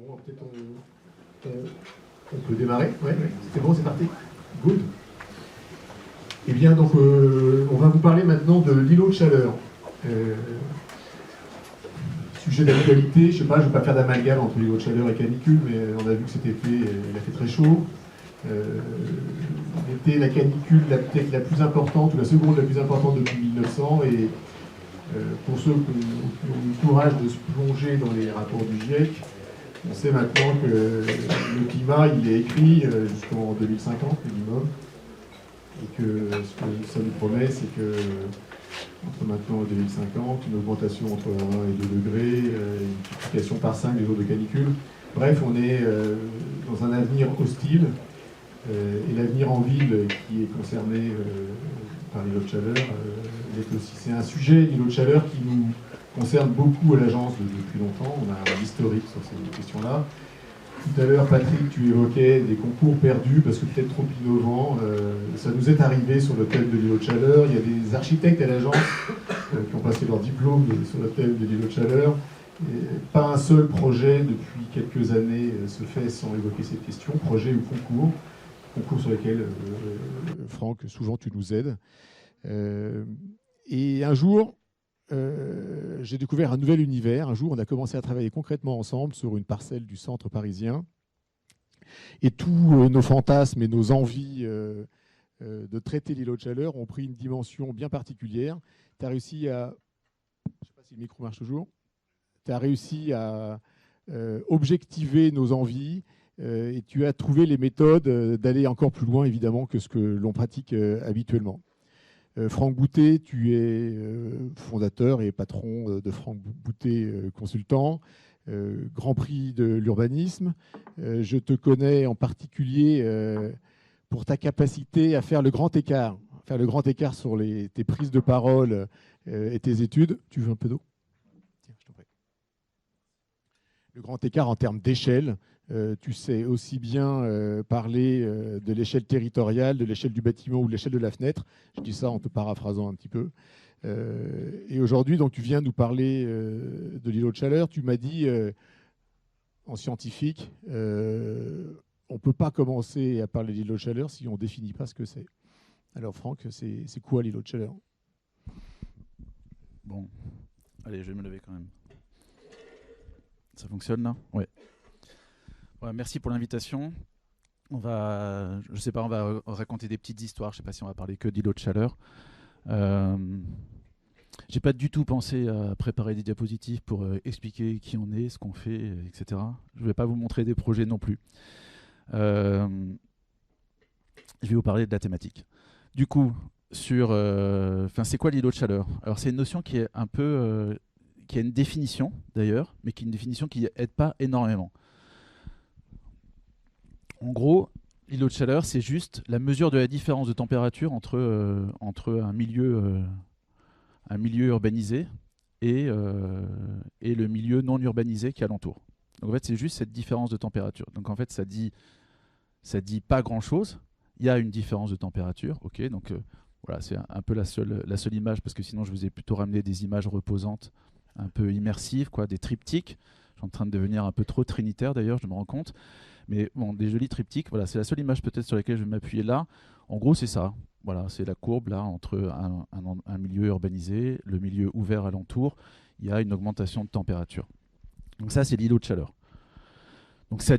Bon, peut-être on peut démarrer. Ouais, c'est bon, c'est parti. Good. Eh bien, donc, on va vous parler maintenant de l'îlot de chaleur. Sujet d'actualité, je sais pas, je ne vais pas faire d'amalgame entre l'îlot de chaleur et canicule, mais on a vu que cet été, il a fait très chaud. L'été, la canicule, peut-être la plus importante, ou la seconde la plus importante depuis 1900, et pour ceux qui ont eu le courage de se plonger dans les rapports du GIEC, on sait maintenant que le climat, il est écrit jusqu'en 2050 minimum, et que ce que ça nous promet, c'est que entre maintenant et 2050, une augmentation entre 1 et 2 degrés, une multiplication par 5 des jours de canicule. Bref, on est dans un avenir hostile, et l'avenir en ville qui est concerné par l'îlot de chaleur est aussi. C'est un sujet, l'îlot de chaleur, qui nous concerne beaucoup à l'agence depuis longtemps. On a un historique sur ces questions-là. Tout à l'heure, Patrick, tu évoquais des concours perdus parce que peut-être trop innovants. Ça nous est arrivé sur le thème de l'îlot de chaleur. Il y a des architectes à l'agence qui ont passé leur diplôme sur le thème de l'îlot de chaleur. Et pas un seul projet depuis quelques années se fait sans évoquer cette question, projet ou concours sur lesquels, Franck, souvent tu nous aides. Et un jour, j'ai découvert un nouvel univers. Un jour, on a commencé à travailler concrètement ensemble sur une parcelle du centre parisien. Et tous nos fantasmes et nos envies de traiter l'îlot de chaleur ont pris une dimension bien particulière. Tu as réussi à... Je ne sais pas si le micro marche toujours. Tu as réussi à objectiver nos envies et tu as trouvé les méthodes d'aller encore plus loin, évidemment, que ce que l'on pratique habituellement. Franck Boutet, tu es fondateur et patron de Franck Boutet Consultant, Grand Prix de l'urbanisme. Je te connais en particulier pour ta capacité à faire le grand écart. Faire le grand écart sur tes prises de parole et tes études. Tu veux un peu d'eau ? Tiens, je t'en prie. Le grand écart en termes d'échelle. Tu sais aussi bien parler de l'échelle territoriale, de l'échelle du bâtiment ou de l'échelle de la fenêtre. Je dis ça en te paraphrasant un petit peu. Et aujourd'hui, donc, tu viens nous parler de l'îlot de chaleur. Tu m'as dit, en scientifique, on ne peut pas commencer à parler de l'îlot de chaleur si on ne définit pas ce que c'est. Alors Franck, c'est quoi l'îlot de chaleur ? Bon, allez, je vais me lever quand même. Ça fonctionne là ? Ouais. Ouais, merci pour l'invitation. On va raconter des petites histoires. Je ne sais pas si on va parler que d'îlot de chaleur. J'ai pas du tout pensé à préparer des diapositives pour expliquer qui on est, ce qu'on fait, etc. Je ne vais pas vous montrer des projets non plus. Je vais vous parler de la thématique. Du coup, c'est quoi l'îlot de chaleur ? Alors, c'est une notion qui est un peu, qui a une définition d'ailleurs, mais qui est une définition qui n'aide pas énormément. En gros, l'îlot de chaleur, c'est juste la mesure de la différence de température entre un milieu urbanisé et le milieu non urbanisé qui est alentour. Donc en fait, c'est juste cette différence de température. Donc en fait, ça dit pas grand-chose. Il y a une différence de température, ok. Donc voilà, c'est un peu la seule image, parce que sinon je vous ai plutôt ramené des images reposantes, un peu immersives, quoi, des triptyques. Je suis en train de devenir un peu trop trinitaire d'ailleurs, je me rends compte. Mais bon, des jolis triptyques, voilà, c'est la seule image peut-être sur laquelle je vais m'appuyer là. En gros, c'est ça. Voilà, c'est la courbe là entre un milieu urbanisé, le milieu ouvert alentour. Il y a une augmentation de température. Donc ça, c'est l'îlot de chaleur. Donc ça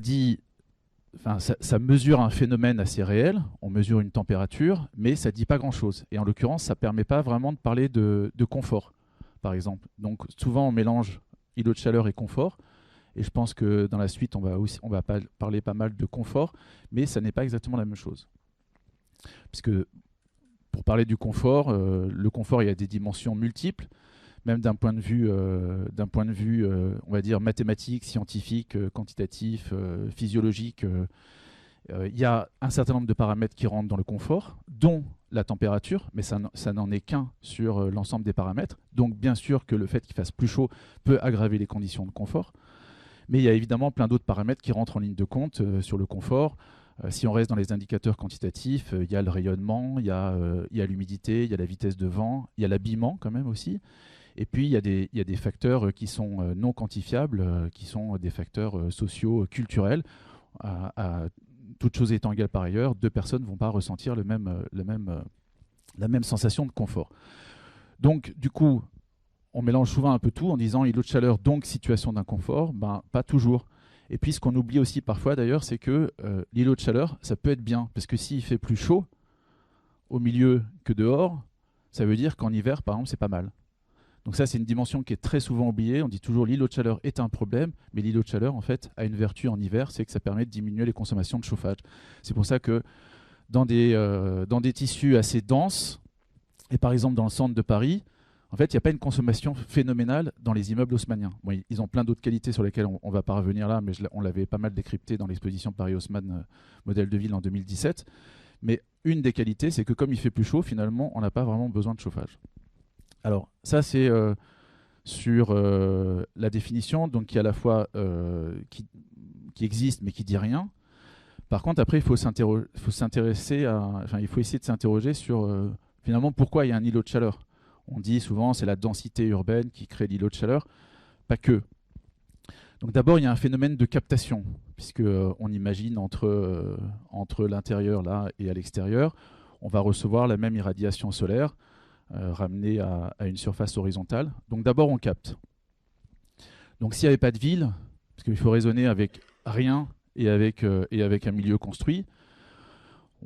mesure un phénomène assez réel. On mesure une température, mais ça dit pas grand-chose. Et en l'occurrence, ça permet pas vraiment de parler de confort, par exemple. Donc souvent, on mélange îlot de chaleur et confort. Et je pense que dans la suite, on va parler pas mal de confort, mais ça n'est pas exactement la même chose. Puisque pour parler du confort, le confort, il y a des dimensions multiples, même d'un point de vue, on va dire, mathématique, scientifique, quantitatif, physiologique. Il y a un certain nombre de paramètres qui rentrent dans le confort, dont la température, mais ça n'en est qu'un sur l'ensemble des paramètres. Donc bien sûr que le fait qu'il fasse plus chaud peut aggraver les conditions de confort. Mais il y a évidemment plein d'autres paramètres qui rentrent en ligne de compte sur le confort. Si on reste dans les indicateurs quantitatifs, il y a le rayonnement, il y a l'humidité, il y a la vitesse de vent, il y a l'habillement quand même aussi. Et puis, il y a des facteurs qui sont non quantifiables, qui sont des facteurs sociaux, culturels. Toutes choses étant égales par ailleurs, deux personnes ne vont pas ressentir la même sensation de confort. Donc, du coup, on mélange souvent un peu tout en disant îlot de chaleur, donc situation d'inconfort. Ben, pas toujours. Et puis, ce qu'on oublie aussi parfois, d'ailleurs, c'est que l'îlot de chaleur, ça peut être bien. Parce que s'il fait plus chaud au milieu que dehors, ça veut dire qu'en hiver, par exemple, c'est pas mal. Donc ça, c'est une dimension qui est très souvent oubliée. On dit toujours l'îlot de chaleur est un problème, mais l'îlot de chaleur, en fait, a une vertu en hiver, c'est que ça permet de diminuer les consommations de chauffage. C'est pour ça que dans des tissus assez denses, et par exemple dans le centre de Paris, en fait, il n'y a pas une consommation phénoménale dans les immeubles haussmanniens. Bon, ils ont plein d'autres qualités sur lesquelles on ne va pas revenir là, mais on l'avait pas mal décrypté dans l'exposition Paris Haussmann modèle de ville en 2017. Mais une des qualités, c'est que comme il fait plus chaud, finalement, on n'a pas vraiment besoin de chauffage. Alors, ça, c'est sur la définition, donc qui est à la fois qui existe, mais qui dit rien. Par contre, après, il faut s'intéresser il faut essayer de s'interroger sur finalement pourquoi il y a un îlot de chaleur. On dit souvent c'est la densité urbaine qui crée l'îlot de chaleur, pas que. Donc d'abord, il y a un phénomène de captation, puisque on imagine entre l'intérieur là et à l'extérieur, on va recevoir la même irradiation solaire ramenée à une surface horizontale. Donc d'abord, on capte. Donc s'il n'y avait pas de ville, parce qu'il faut raisonner avec rien et avec un milieu construit,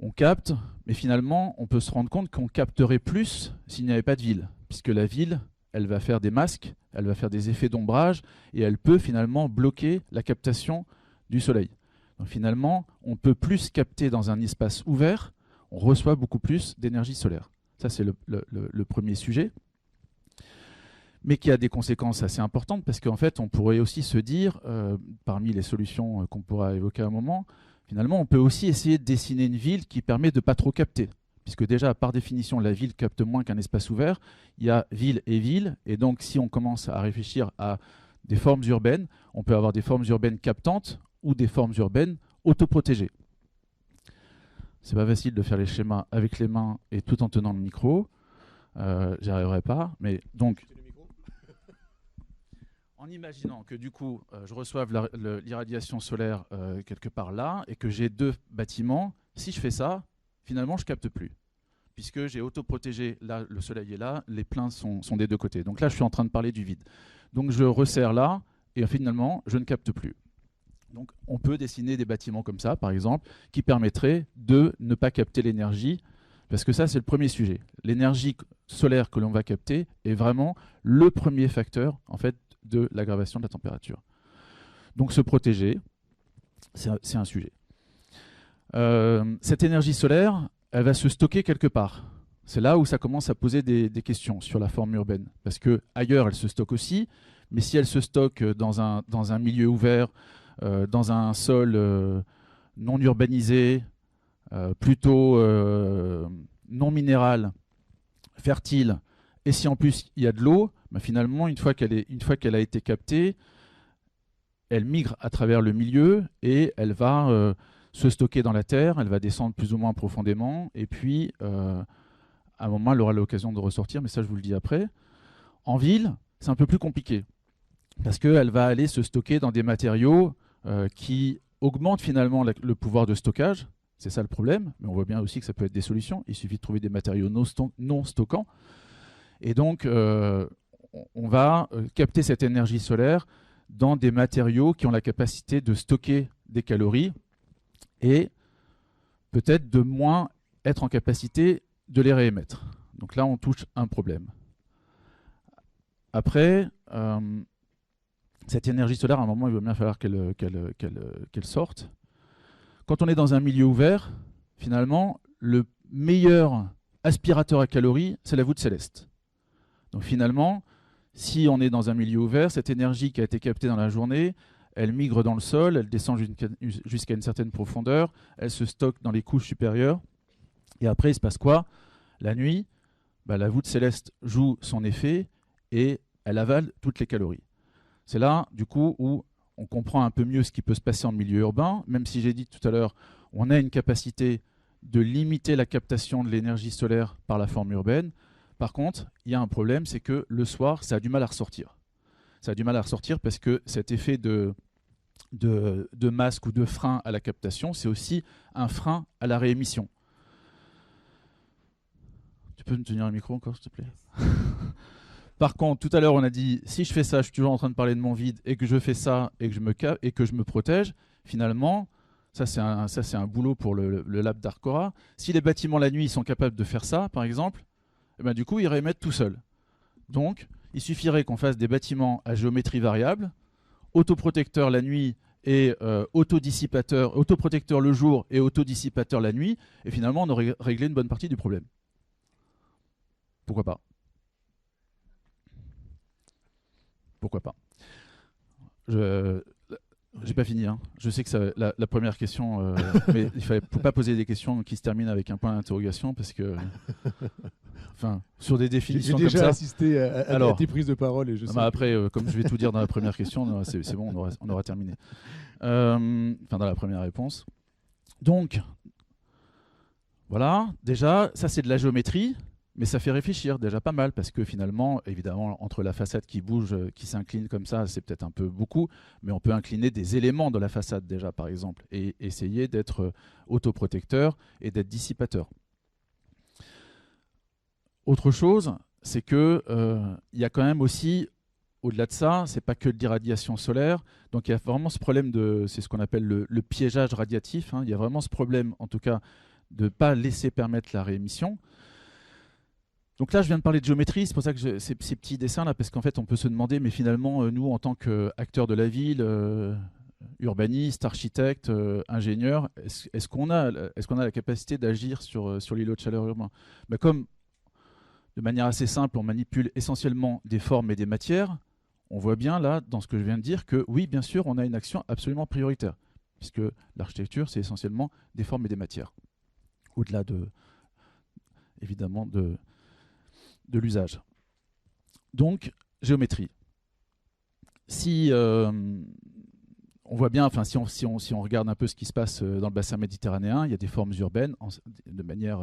on capte, mais finalement, on peut se rendre compte qu'on capterait plus s'il n'y avait pas de ville, puisque la ville, elle va faire des masques, elle va faire des effets d'ombrage, et elle peut finalement bloquer la captation du soleil. Donc finalement, on peut plus capter dans un espace ouvert, on reçoit beaucoup plus d'énergie solaire. Ça, c'est le premier sujet, mais qui a des conséquences assez importantes, parce qu'en fait, on pourrait aussi se dire, parmi les solutions qu'on pourra évoquer à un moment, finalement, on peut aussi essayer de dessiner une ville qui permet de ne pas trop capter. Puisque déjà, par définition, la ville capte moins qu'un espace ouvert. Il y a ville et ville. Et donc, si on commence à réfléchir à des formes urbaines, on peut avoir des formes urbaines captantes ou des formes urbaines autoprotégées. C'est pas facile de faire les schémas avec les mains et tout en tenant le micro. J'y arriverai pas. Mais donc, en imaginant que du coup, je reçoive l'irradiation solaire quelque part là et que j'ai deux bâtiments, si je fais ça, finalement, je ne capte plus. Puisque j'ai autoprotégé, là, le soleil est là, les pleins sont des deux côtés. Donc là, je suis en train de parler du vide. Donc je resserre là et finalement, je ne capte plus. Donc on peut dessiner des bâtiments comme ça, par exemple, qui permettraient de ne pas capter l'énergie, parce que ça, c'est le premier sujet. L'énergie solaire que l'on va capter est vraiment le premier facteur, en fait, de l'aggravation de la température. Donc se protéger, c'est un sujet. Cette énergie solaire, elle va se stocker quelque part. C'est là où ça commence à poser des questions sur la forme urbaine. Parce qu'ailleurs, elle se stocke aussi, mais si elle se stocke dans un milieu ouvert, dans un sol non urbanisé, plutôt non minéral, fertile, et si en plus il y a de l'eau, bah finalement, une fois qu'elle a été captée, elle migre à travers le milieu et elle va se stocker dans la terre, elle va descendre plus ou moins profondément, et puis à un moment, elle aura l'occasion de ressortir, mais ça, je vous le dis après. En ville, c'est un peu plus compliqué, parce qu'elle va aller se stocker dans des matériaux qui augmentent finalement le pouvoir de stockage. C'est ça le problème, mais on voit bien aussi que ça peut être des solutions. Il suffit de trouver des matériaux non stockants. Et donc, on va capter cette énergie solaire dans des matériaux qui ont la capacité de stocker des calories et peut-être de moins être en capacité de les réémettre. Donc là, on touche un problème. Après, cette énergie solaire, à un moment, il va bien falloir qu'elle sorte. Quand on est dans un milieu ouvert, finalement, le meilleur aspirateur à calories, c'est la voûte céleste. Donc finalement, si on est dans un milieu ouvert, cette énergie qui a été captée dans la journée, elle migre dans le sol, elle descend jusqu'à une certaine profondeur, elle se stocke dans les couches supérieures. Et après, il se passe quoi? La nuit, la voûte céleste joue son effet et elle avale toutes les calories. C'est là, du coup, où on comprend un peu mieux ce qui peut se passer en milieu urbain, même si j'ai dit tout à l'heure, on a une capacité de limiter la captation de l'énergie solaire par la forme urbaine. Par contre, il y a un problème, c'est que le soir, ça a du mal à ressortir. Ça a du mal à ressortir parce que cet effet de masque ou de frein à la captation, c'est aussi un frein à la réémission. Tu peux me tenir le micro encore, s'il te plaît? Par contre, tout à l'heure, on a dit, si je fais ça, je suis toujours en train de parler de mon vide, et que je fais ça, et que je me protège, finalement, ça c'est un boulot pour le lab d'Arcora. Si les bâtiments la nuit ils sont capables de faire ça, par exemple, eh ben, du coup, ils réémettent tout seuls. Donc, il suffirait qu'on fasse des bâtiments à géométrie variable, autoprotecteur la nuit et autoprotecteur le jour et autodissipateur la nuit, et finalement, on aurait réglé une bonne partie du problème. Pourquoi pas? Pourquoi pas? J'ai pas fini. Hein. Je sais que la première question, mais il ne faut pas poser des questions qui se terminent avec un point d'interrogation parce que, enfin, sur des définitions comme ça. J'ai déjà assisté à tes prises de parole et je sais. Après, comme je vais tout dire dans la première question, c'est bon, on aura terminé. Enfin, dans la première réponse. Donc, voilà. Déjà, ça c'est de la géométrie. Mais ça fait réfléchir déjà pas mal parce que finalement, évidemment, entre la façade qui bouge, qui s'incline comme ça, c'est peut-être un peu beaucoup, mais on peut incliner des éléments de la façade déjà, par exemple, et essayer d'être autoprotecteur et d'être dissipateur. Autre chose, c'est que il y a quand même aussi, au-delà de ça, c'est pas que de l'irradiation solaire, donc il y a vraiment ce problème c'est ce qu'on appelle le piégeage radiatif, hein. Il y a vraiment ce problème, en tout cas, de ne pas laisser permettre la réémission. Donc là, je viens de parler de géométrie, c'est pour ça que ces petits dessins-là, parce qu'en fait, on peut se demander, mais finalement, nous, en tant qu'acteurs de la ville, urbanistes, architectes, ingénieurs, est-ce qu'on a la capacité d'agir sur l'îlot de chaleur urbain? Comme, de manière assez simple, on manipule essentiellement des formes et des matières, on voit bien là, dans ce que je viens de dire, que oui, bien sûr, on a une action absolument prioritaire, puisque l'architecture, c'est essentiellement des formes et des matières, au-delà évidemment, de l'usage. Donc, géométrie. Si on voit bien, enfin, si on regarde un peu ce qui se passe dans le bassin méditerranéen, il y a des formes urbaines de manière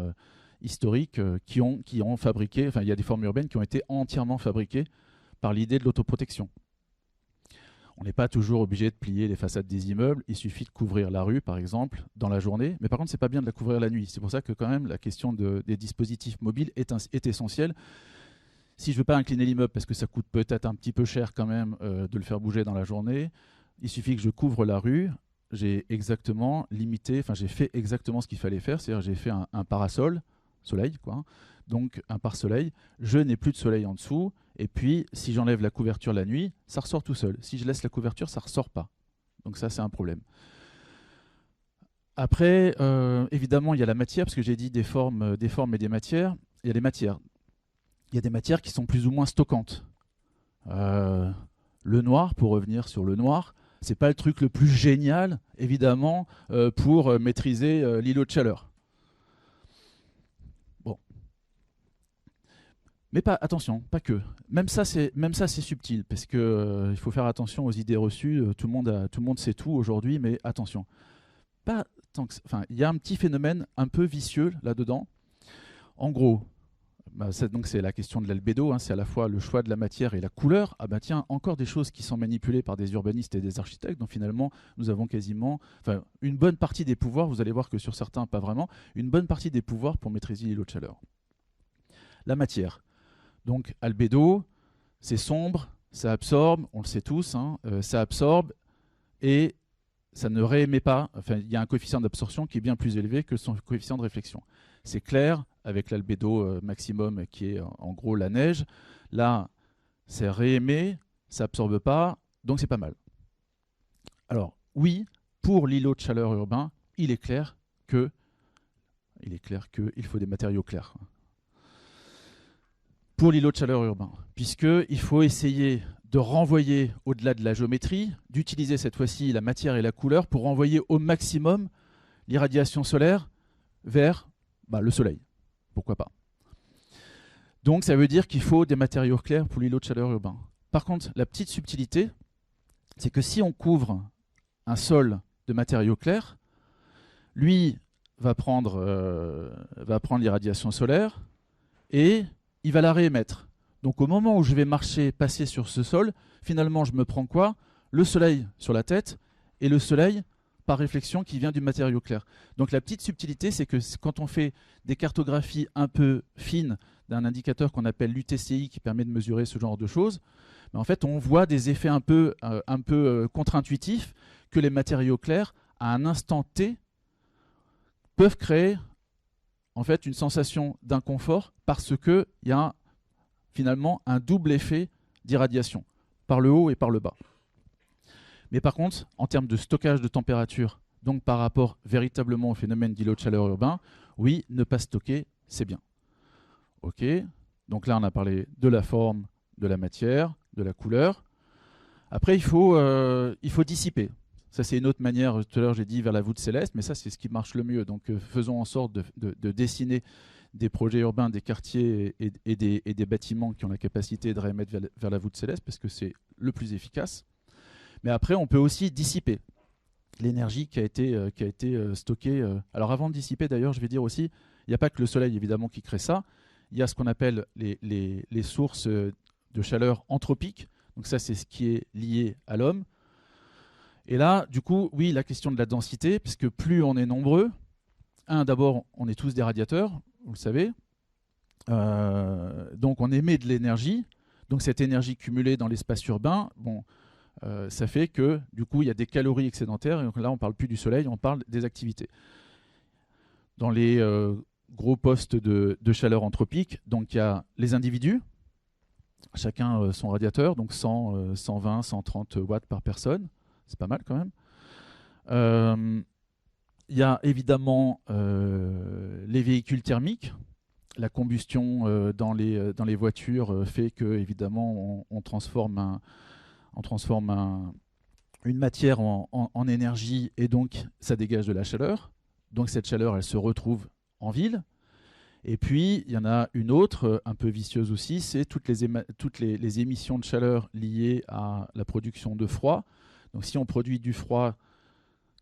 historique qui ont fabriqué, enfin, il y a des formes urbaines qui ont été entièrement fabriquées par l'idée de l'autoprotection. On n'est pas toujours obligé de plier les façades des immeubles, il suffit de couvrir la rue, par exemple, dans la journée, mais par contre, c'est pas bien de la couvrir la nuit. C'est pour ça que quand même, la question des dispositifs mobiles est essentielle. Si je ne veux pas incliner l'immeuble, parce que ça coûte peut-être un petit peu cher quand même de le faire bouger dans la journée, il suffit que je couvre la rue, j'ai exactement limité, enfin j'ai fait exactement ce qu'il fallait faire, c'est-à-dire j'ai fait un parasol, soleil, quoi, donc un pare-soleil, je n'ai plus de soleil en dessous, et puis si j'enlève la couverture la nuit, ça ressort tout seul. Si je laisse la couverture, ça ne ressort pas. Donc ça, c'est un problème. Après, évidemment, il y a la matière, parce que j'ai dit des formes et des matières. Il y a les matières. Il y a des matières qui sont plus ou moins stockantes. Le noir, pour revenir sur le noir, c'est pas le truc le plus génial, évidemment, pour maîtriser l'îlot de chaleur. Bon. Mais attention, pas que. Même ça, c'est subtil, parce que il faut faire attention aux idées reçues. Tout le monde sait tout aujourd'hui, mais attention. Il y a un petit phénomène un peu vicieux là-dedans. En gros, donc c'est la question de l'albédo, hein, c'est à la fois le choix de la matière et la couleur. Ah ben tiens, encore des choses qui sont manipulées par des urbanistes et des architectes, donc finalement nous avons quasiment, une bonne partie des pouvoirs, vous allez voir que sur certains pas vraiment, une bonne partie des pouvoirs pour maîtriser l'îlot de chaleur. La matière, donc albédo, c'est sombre, ça absorbe, on le sait tous, hein, ça absorbe et ça ne réémet pas, il y a un coefficient d'absorption qui est bien plus élevé que son coefficient de réflexion. C'est clair, avec l'albédo maximum qui est en gros la neige. Là, c'est réémet, ça n'absorbe pas, donc c'est pas mal. Alors, oui, pour l'îlot de chaleur urbain, il est clair qu'il faut des matériaux clairs. Pour l'îlot de chaleur urbain, puisqu'il faut essayer de renvoyer au-delà de la géométrie, d'utiliser cette fois-ci la matière et la couleur pour renvoyer au maximum l'irradiation solaire vers le soleil. Pourquoi pas? Donc ça veut dire qu'il faut des matériaux clairs pour l'îlot de chaleur urbain. Par contre, la petite subtilité, c'est que si on couvre un sol de matériaux clairs, lui va prendre l'irradiation solaire et il va la réémettre. Donc au moment où je vais passer sur ce sol, finalement je me prends quoi? Le soleil sur la tête et le soleil par réflexion qui vient du matériau clair. Donc la petite subtilité, c'est que quand on fait des cartographies un peu fines d'un indicateur qu'on appelle l'UTCI qui permet de mesurer ce genre de choses, en fait on voit des effets un peu contre-intuitifs que les matériaux clairs, à un instant T, peuvent créer en fait une sensation d'inconfort parce qu'il y a finalement un double effet d'irradiation, par le haut et par le bas. Mais par contre, en termes de stockage de température, donc par rapport véritablement au phénomène d'îlot de chaleur urbain, oui, ne pas stocker, c'est bien. Ok, donc là on a parlé de la forme, de la matière, de la couleur. Après, il faut dissiper. Ça, c'est une autre manière. Tout à l'heure, j'ai dit vers la voûte céleste, mais ça, c'est ce qui marche le mieux. Donc, faisons en sorte de dessiner des projets urbains, des quartiers et des bâtiments qui ont la capacité de réémettre vers la voûte céleste, parce que c'est le plus efficace. Mais après, on peut aussi dissiper l'énergie qui a été stockée. Alors, avant de dissiper, d'ailleurs, je vais dire aussi, il n'y a pas que le soleil, évidemment, qui crée ça. Il y a ce qu'on appelle les sources de chaleur anthropique. Donc ça, c'est ce qui est lié à l'homme. Et là, du coup, oui, la question de la densité, puisque plus on est nombreux, d'abord, on est tous des radiateurs, vous le savez. Donc on émet de l'énergie. Donc cette énergie cumulée dans l'espace urbain, ça fait que, du coup, il y a des calories excédentaires. Et donc là, on ne parle plus du soleil, on parle des activités. Dans les gros postes de chaleur anthropique, donc il y a les individus, chacun son radiateur, donc 100, 120, 130 watts par personne. C'est pas mal quand même. Il y a évidemment les véhicules thermiques. La combustion dans les voitures fait que, évidemment, on transforme une matière en énergie et donc ça dégage de la chaleur. Donc cette chaleur, elle se retrouve en ville. Et puis, il y en a une autre, un peu vicieuse aussi, c'est toutes les émissions de chaleur liées à la production de froid. Donc si on produit du froid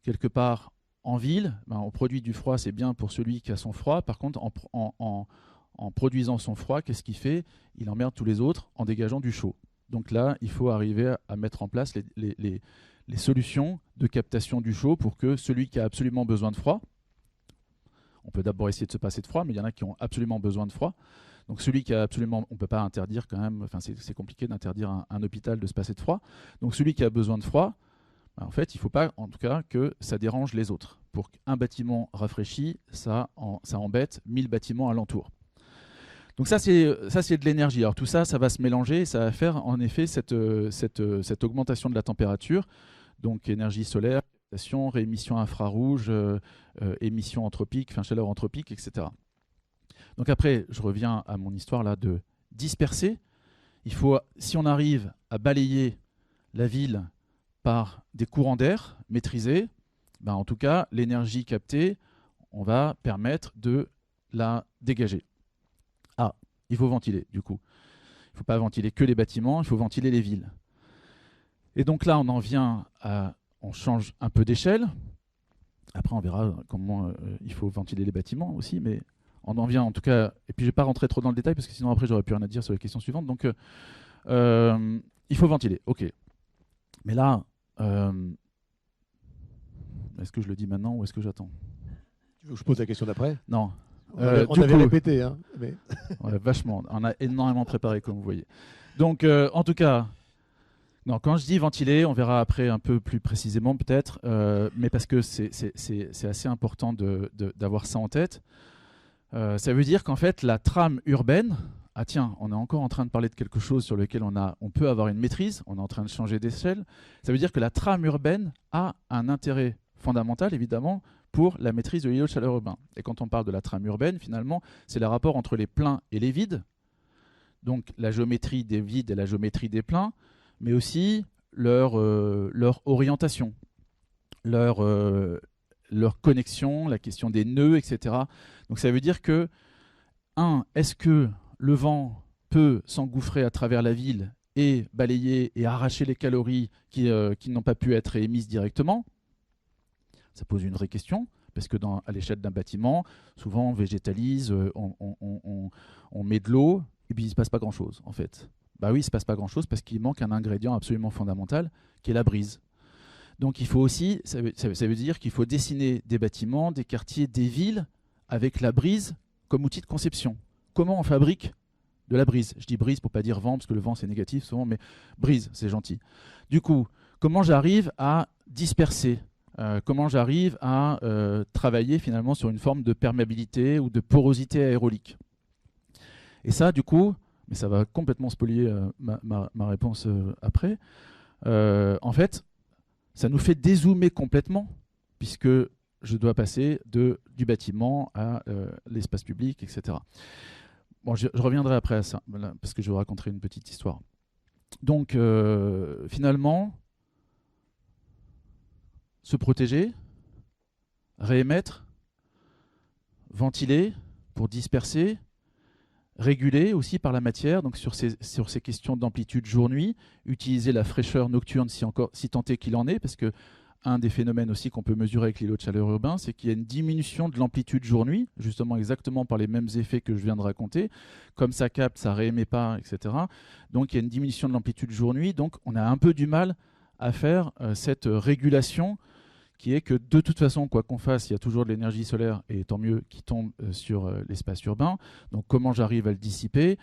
quelque part en ville, on produit du froid, c'est bien pour celui qui a son froid. Par contre, en produisant son froid, qu'est-ce qu'il fait? Il emmerde tous les autres en dégageant du chaud. Donc là, il faut arriver à mettre en place les solutions de captation du chaud pour que celui qui a absolument besoin de froid, on peut d'abord essayer de se passer de froid, mais il y en a qui ont absolument besoin de froid. Donc celui qui a absolument, on ne peut pas interdire quand même, enfin c'est compliqué d'interdire un hôpital de se passer de froid. Donc celui qui a besoin de froid, en fait, il ne faut pas en tout cas que ça dérange les autres. Pour qu'un bâtiment rafraîchi, ça embête 1000 bâtiments alentour. Donc ça c'est de l'énergie. Alors tout ça, ça va se mélanger et ça va faire en effet cette augmentation de la température. Donc énergie solaire, réémission infrarouge, émission anthropique, chaleur anthropique, etc. Donc après, je reviens à mon histoire là de disperser. Il faut, si on arrive à balayer la ville par des courants d'air maîtrisés, en tout cas, l'énergie captée, on va permettre de la dégager. Ah, il faut ventiler, du coup. Il ne faut pas ventiler que les bâtiments, il faut ventiler les villes. Et donc là, on en vient à... On change un peu d'échelle. Après, on verra comment il faut ventiler les bâtiments aussi, mais on en vient en tout cas... Et puis, je ne vais pas rentrer trop dans le détail, parce que sinon, après, j'aurais plus rien à dire sur les questions suivantes. Donc, il faut ventiler, ok. Mais là, est-ce que je le dis maintenant ou est-ce que j'attends? Tu veux que je pose la question d'après? Non. On avait répété. Hein, mais... ouais, vachement. On a énormément préparé, comme vous voyez. Donc, en tout cas... Non, quand je dis ventiler, on verra après un peu plus précisément peut-être, mais parce que c'est assez important d'avoir ça en tête. Ça veut dire qu'en fait, la trame urbaine, ah tiens, on est encore en train de parler de quelque chose sur lequel on peut avoir une maîtrise, on est en train de changer d'échelle. Ça veut dire que la trame urbaine a un intérêt fondamental, évidemment, pour la maîtrise de l'îlot de chaleur urbain. Et quand on parle de la trame urbaine, finalement, c'est le rapport entre les pleins et les vides, donc la géométrie des vides et la géométrie des pleins, mais aussi leur orientation, leur connexion, la question des nœuds, etc. Donc ça veut dire que, est-ce que le vent peut s'engouffrer à travers la ville et balayer et arracher les calories qui n'ont pas pu être émises directement? Ça pose une vraie question, parce que à l'échelle d'un bâtiment, souvent on végétalise, on met de l'eau, et puis il ne se passe pas grand-chose, en fait. Bah oui, il ne se passe pas grand-chose parce qu'il manque un ingrédient absolument fondamental, qui est la brise. Donc il faut aussi, ça veut dire qu'il faut dessiner des bâtiments, des quartiers, des villes, avec la brise comme outil de conception. Comment on fabrique de la brise? Je dis brise pour ne pas dire vent, parce que le vent c'est négatif souvent, mais brise, c'est gentil. Du coup, comment j'arrive à disperser comment j'arrive à travailler finalement sur une forme de perméabilité ou de porosité aérolique. Et ça, du coup, mais ça va complètement spolier ma réponse après, en fait, ça nous fait dézoomer complètement, puisque je dois passer du bâtiment à l'espace public, etc. Bon, je reviendrai après à ça, parce que je vous raconterai une petite histoire. Donc, finalement, se protéger, réémettre, ventiler pour disperser, réguler aussi par la matière, donc sur ces questions d'amplitude jour-nuit, utiliser la fraîcheur nocturne si tant est qu'il en est, parce que un des phénomènes aussi qu'on peut mesurer avec l'îlot de chaleur urbain, c'est qu'il y a une diminution de l'amplitude jour-nuit, justement exactement par les mêmes effets que je viens de raconter. Comme ça capte, ça réémet pas, etc. Donc il y a une diminution de l'amplitude jour-nuit, donc on a un peu du mal à faire cette régulation qui est que de toute façon, quoi qu'on fasse, il y a toujours de l'énergie solaire, et tant mieux, qui tombe sur l'espace urbain. Donc comment j'arrive à le dissiper?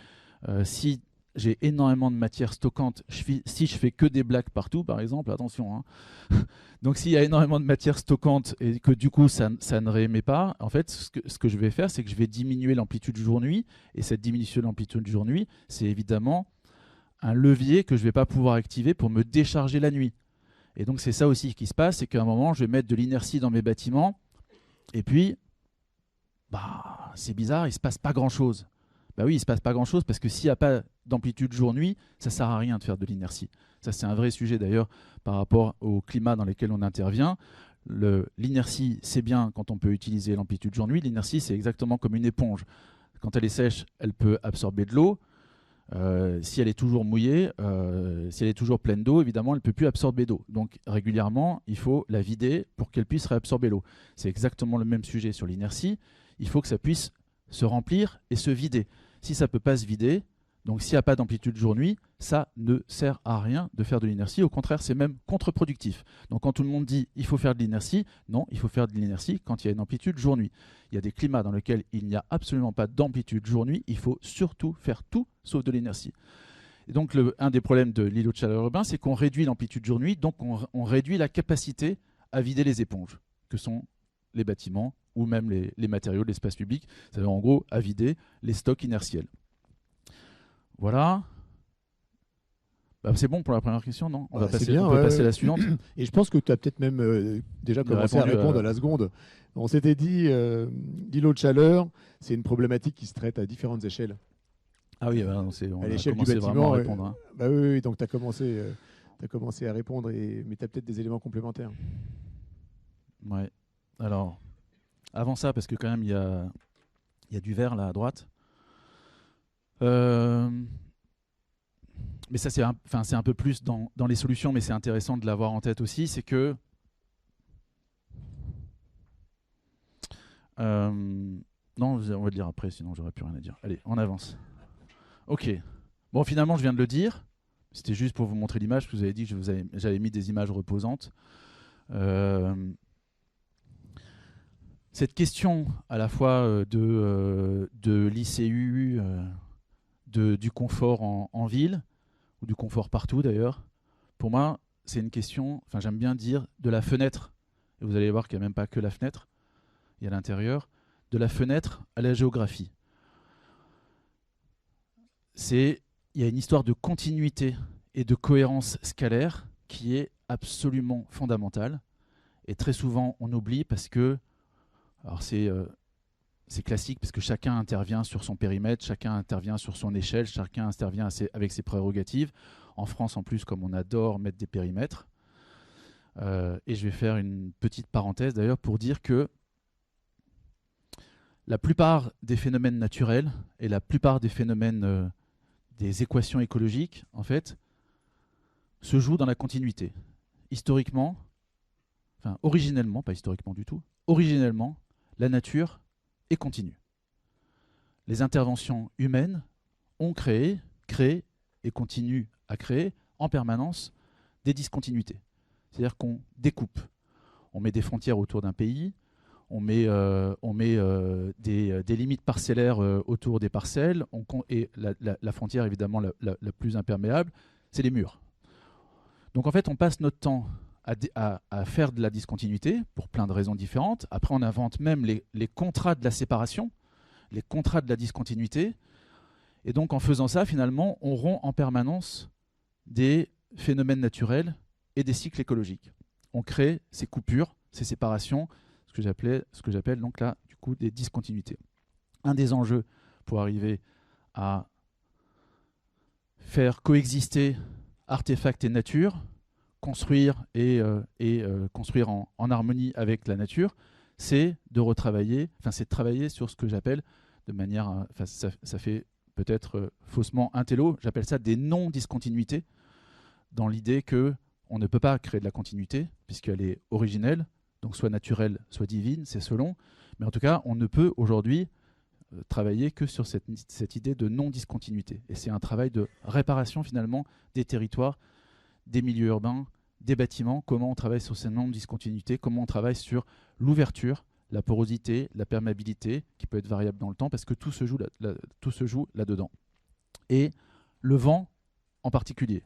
Si j'ai énormément de matière stockante, si je fais que des blagues partout, par exemple, attention. Hein. Donc s'il y a énormément de matière stockante et que du coup ça ne réémet pas, en fait, ce que je vais faire, c'est que je vais diminuer l'amplitude jour-nuit. Et cette diminution de l'amplitude jour-nuit, c'est évidemment un levier que je ne vais pas pouvoir activer pour me décharger la nuit. Et donc c'est ça aussi qui se passe, c'est qu'à un moment, je vais mettre de l'inertie dans mes bâtiments, et puis, c'est bizarre, il ne se passe pas grand-chose. Bah oui, il ne se passe pas grand-chose, parce que s'il n'y a pas d'amplitude jour-nuit, ça ne sert à rien de faire de l'inertie. Ça, c'est un vrai sujet d'ailleurs par rapport au climat dans lequel on intervient. L'inertie, c'est bien quand on peut utiliser l'amplitude jour-nuit. L'inertie, c'est exactement comme une éponge. Quand elle est sèche, elle peut absorber de l'eau. Si elle est toujours mouillée, si elle est toujours pleine d'eau, évidemment, elle ne peut plus absorber d'eau. Donc régulièrement, il faut la vider pour qu'elle puisse réabsorber l'eau. C'est exactement le même sujet sur l'inertie. Il faut que ça puisse se remplir et se vider. Si ça ne peut pas se vider, donc s'il n'y a pas d'amplitude jour-nuit, ça ne sert à rien de faire de l'inertie. Au contraire, c'est même contre-productif. Donc quand tout le monde dit il faut faire de l'inertie, non, il faut faire de l'inertie quand il y a une amplitude jour-nuit. Il y a des climats dans lesquels il n'y a absolument pas d'amplitude jour-nuit. Il faut surtout faire tout sauf de l'inertie. Et donc un des problèmes de l'îlot de chaleur urbain, c'est qu'on réduit l'amplitude jour-nuit, donc on réduit la capacité à vider les éponges, que sont les bâtiments ou même les matériaux de l'espace public. C'est-à-dire en gros à vider les stocks inertiels. Voilà. C'est bon pour la première question, non? On peut passer à la suivante. Et je pense que tu as peut-être même déjà commencé à répondre à la seconde. On s'était dit, l'îlot de chaleur, c'est une problématique qui se traite à différentes échelles. Ah oui, on à l'échelle du bâtiment. À répondre, hein. Oui, donc tu as commencé à répondre, mais tu as peut-être des éléments complémentaires. Ouais. Alors, avant ça, parce que quand même, il y a du vert là à droite. Mais ça, c'est un peu plus dans les solutions, mais c'est intéressant de l'avoir en tête aussi, c'est que non, on va le dire après, sinon j'aurais plus rien à dire. Allez, on avance. Ok. Bon, finalement, je viens de le dire. C'était juste pour vous montrer l'image, parce que vous avez dit que j'avais mis des images reposantes. Cette question à la fois de l'ICU, du confort en ville, ou du confort partout d'ailleurs, pour moi, c'est une question, j'aime bien dire, de la fenêtre. Et vous allez voir qu'il n'y a même pas que la fenêtre, il y a l'intérieur, de la fenêtre à la géographie. Il y a une histoire de continuité et de cohérence scalaire qui est absolument fondamentale. Et très souvent, on oublie parce que, alors c'est classique parce que chacun intervient sur son périmètre, chacun intervient sur son échelle, chacun intervient avec ses prérogatives. En France, en plus, comme on adore mettre des périmètres. Et je vais faire une petite parenthèse d'ailleurs pour dire que la plupart des phénomènes naturels et la plupart des phénomènes des équations écologiques, en fait, se jouent dans la continuité. Historiquement, originellement, pas historiquement du tout, originellement, la nature est continue. Les interventions humaines ont créé et continuent à créer en permanence des discontinuités. C'est-à-dire qu'on découpe. On met des frontières autour d'un pays, on met des limites parcellaires autour des parcelles, et la frontière évidemment la plus imperméable, c'est les murs. Donc en fait, on passe notre temps à faire de la discontinuité pour plein de raisons différentes. Après, on invente même les contrats de la séparation, les contrats de la discontinuité. Et donc en faisant ça, finalement, on rompt en permanence des phénomènes naturels et des cycles écologiques. On crée ces coupures, ces séparations, ce que j'appelle donc là, du coup, des discontinuités. Un des enjeux pour arriver à faire coexister artefacts et nature, construire construire en harmonie avec la nature, c'est de travailler sur ce que j'appelle de manière, ça fait peut-être faussement intello, j'appelle ça des non-discontinuités, dans l'idée que on ne peut pas créer de la continuité puisqu'elle est originelle, donc soit naturelle, soit divine, c'est selon. Mais en tout cas, on ne peut aujourd'hui travailler que sur cette idée de non-discontinuité. Et c'est un travail de réparation finalement des territoires, des milieux urbains, des bâtiments, comment on travaille sur ces non-discontinuités, comment on travaille sur l'ouverture, la porosité, la perméabilité, qui peut être variable dans le temps, parce que tout se joue là-dedans. Et le vent en particulier.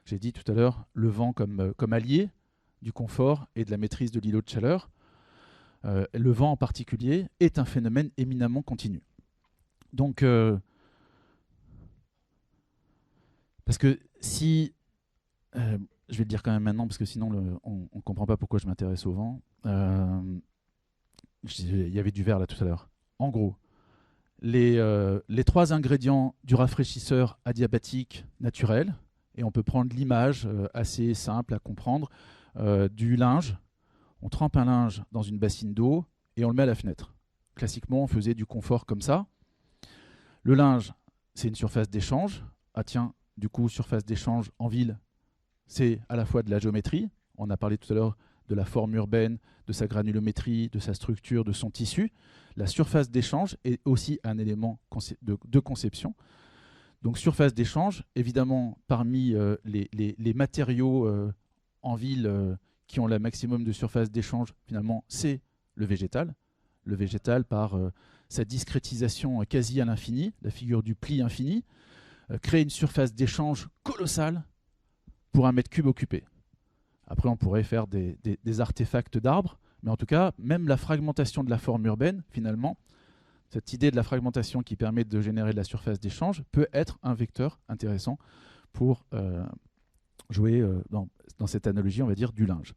J'ai dit tout à l'heure le vent comme allié du confort et de la maîtrise de l'îlot de chaleur. Le vent en particulier est un phénomène éminemment continu. Donc, parce que si... je vais le dire quand même maintenant, parce que sinon on ne comprend pas pourquoi je m'intéresse au vent. Il y avait du vert là tout à l'heure. En gros, les 3 ingrédients du rafraîchisseur adiabatique naturel, et on peut prendre l'image assez simple à comprendre, du linge. On trempe un linge dans une bassine d'eau et on le met à la fenêtre. Classiquement, on faisait du confort comme ça. Le linge, c'est une surface d'échange. Ah tiens, du coup, surface d'échange en ville, c'est à la fois de la géométrie. On a parlé tout à l'heure de la forme urbaine, de sa granulométrie, de sa structure, de son tissu. La surface d'échange est aussi un élément de conception. Donc surface d'échange, évidemment, parmi les matériaux en ville qui ont le maximum de surface d'échange, finalement, c'est le végétal. Le végétal par sa discrétisation quasi à l'infini, la figure du pli infini, crée une surface d'échange colossale pour un mètre cube occupé. Après, on pourrait faire des artefacts d'arbres, mais en tout cas, même la fragmentation de la forme urbaine, finalement, cette idée de la fragmentation qui permet de générer de la surface d'échange peut être un vecteur intéressant pour jouer dans cette analogie, on va dire, du linge.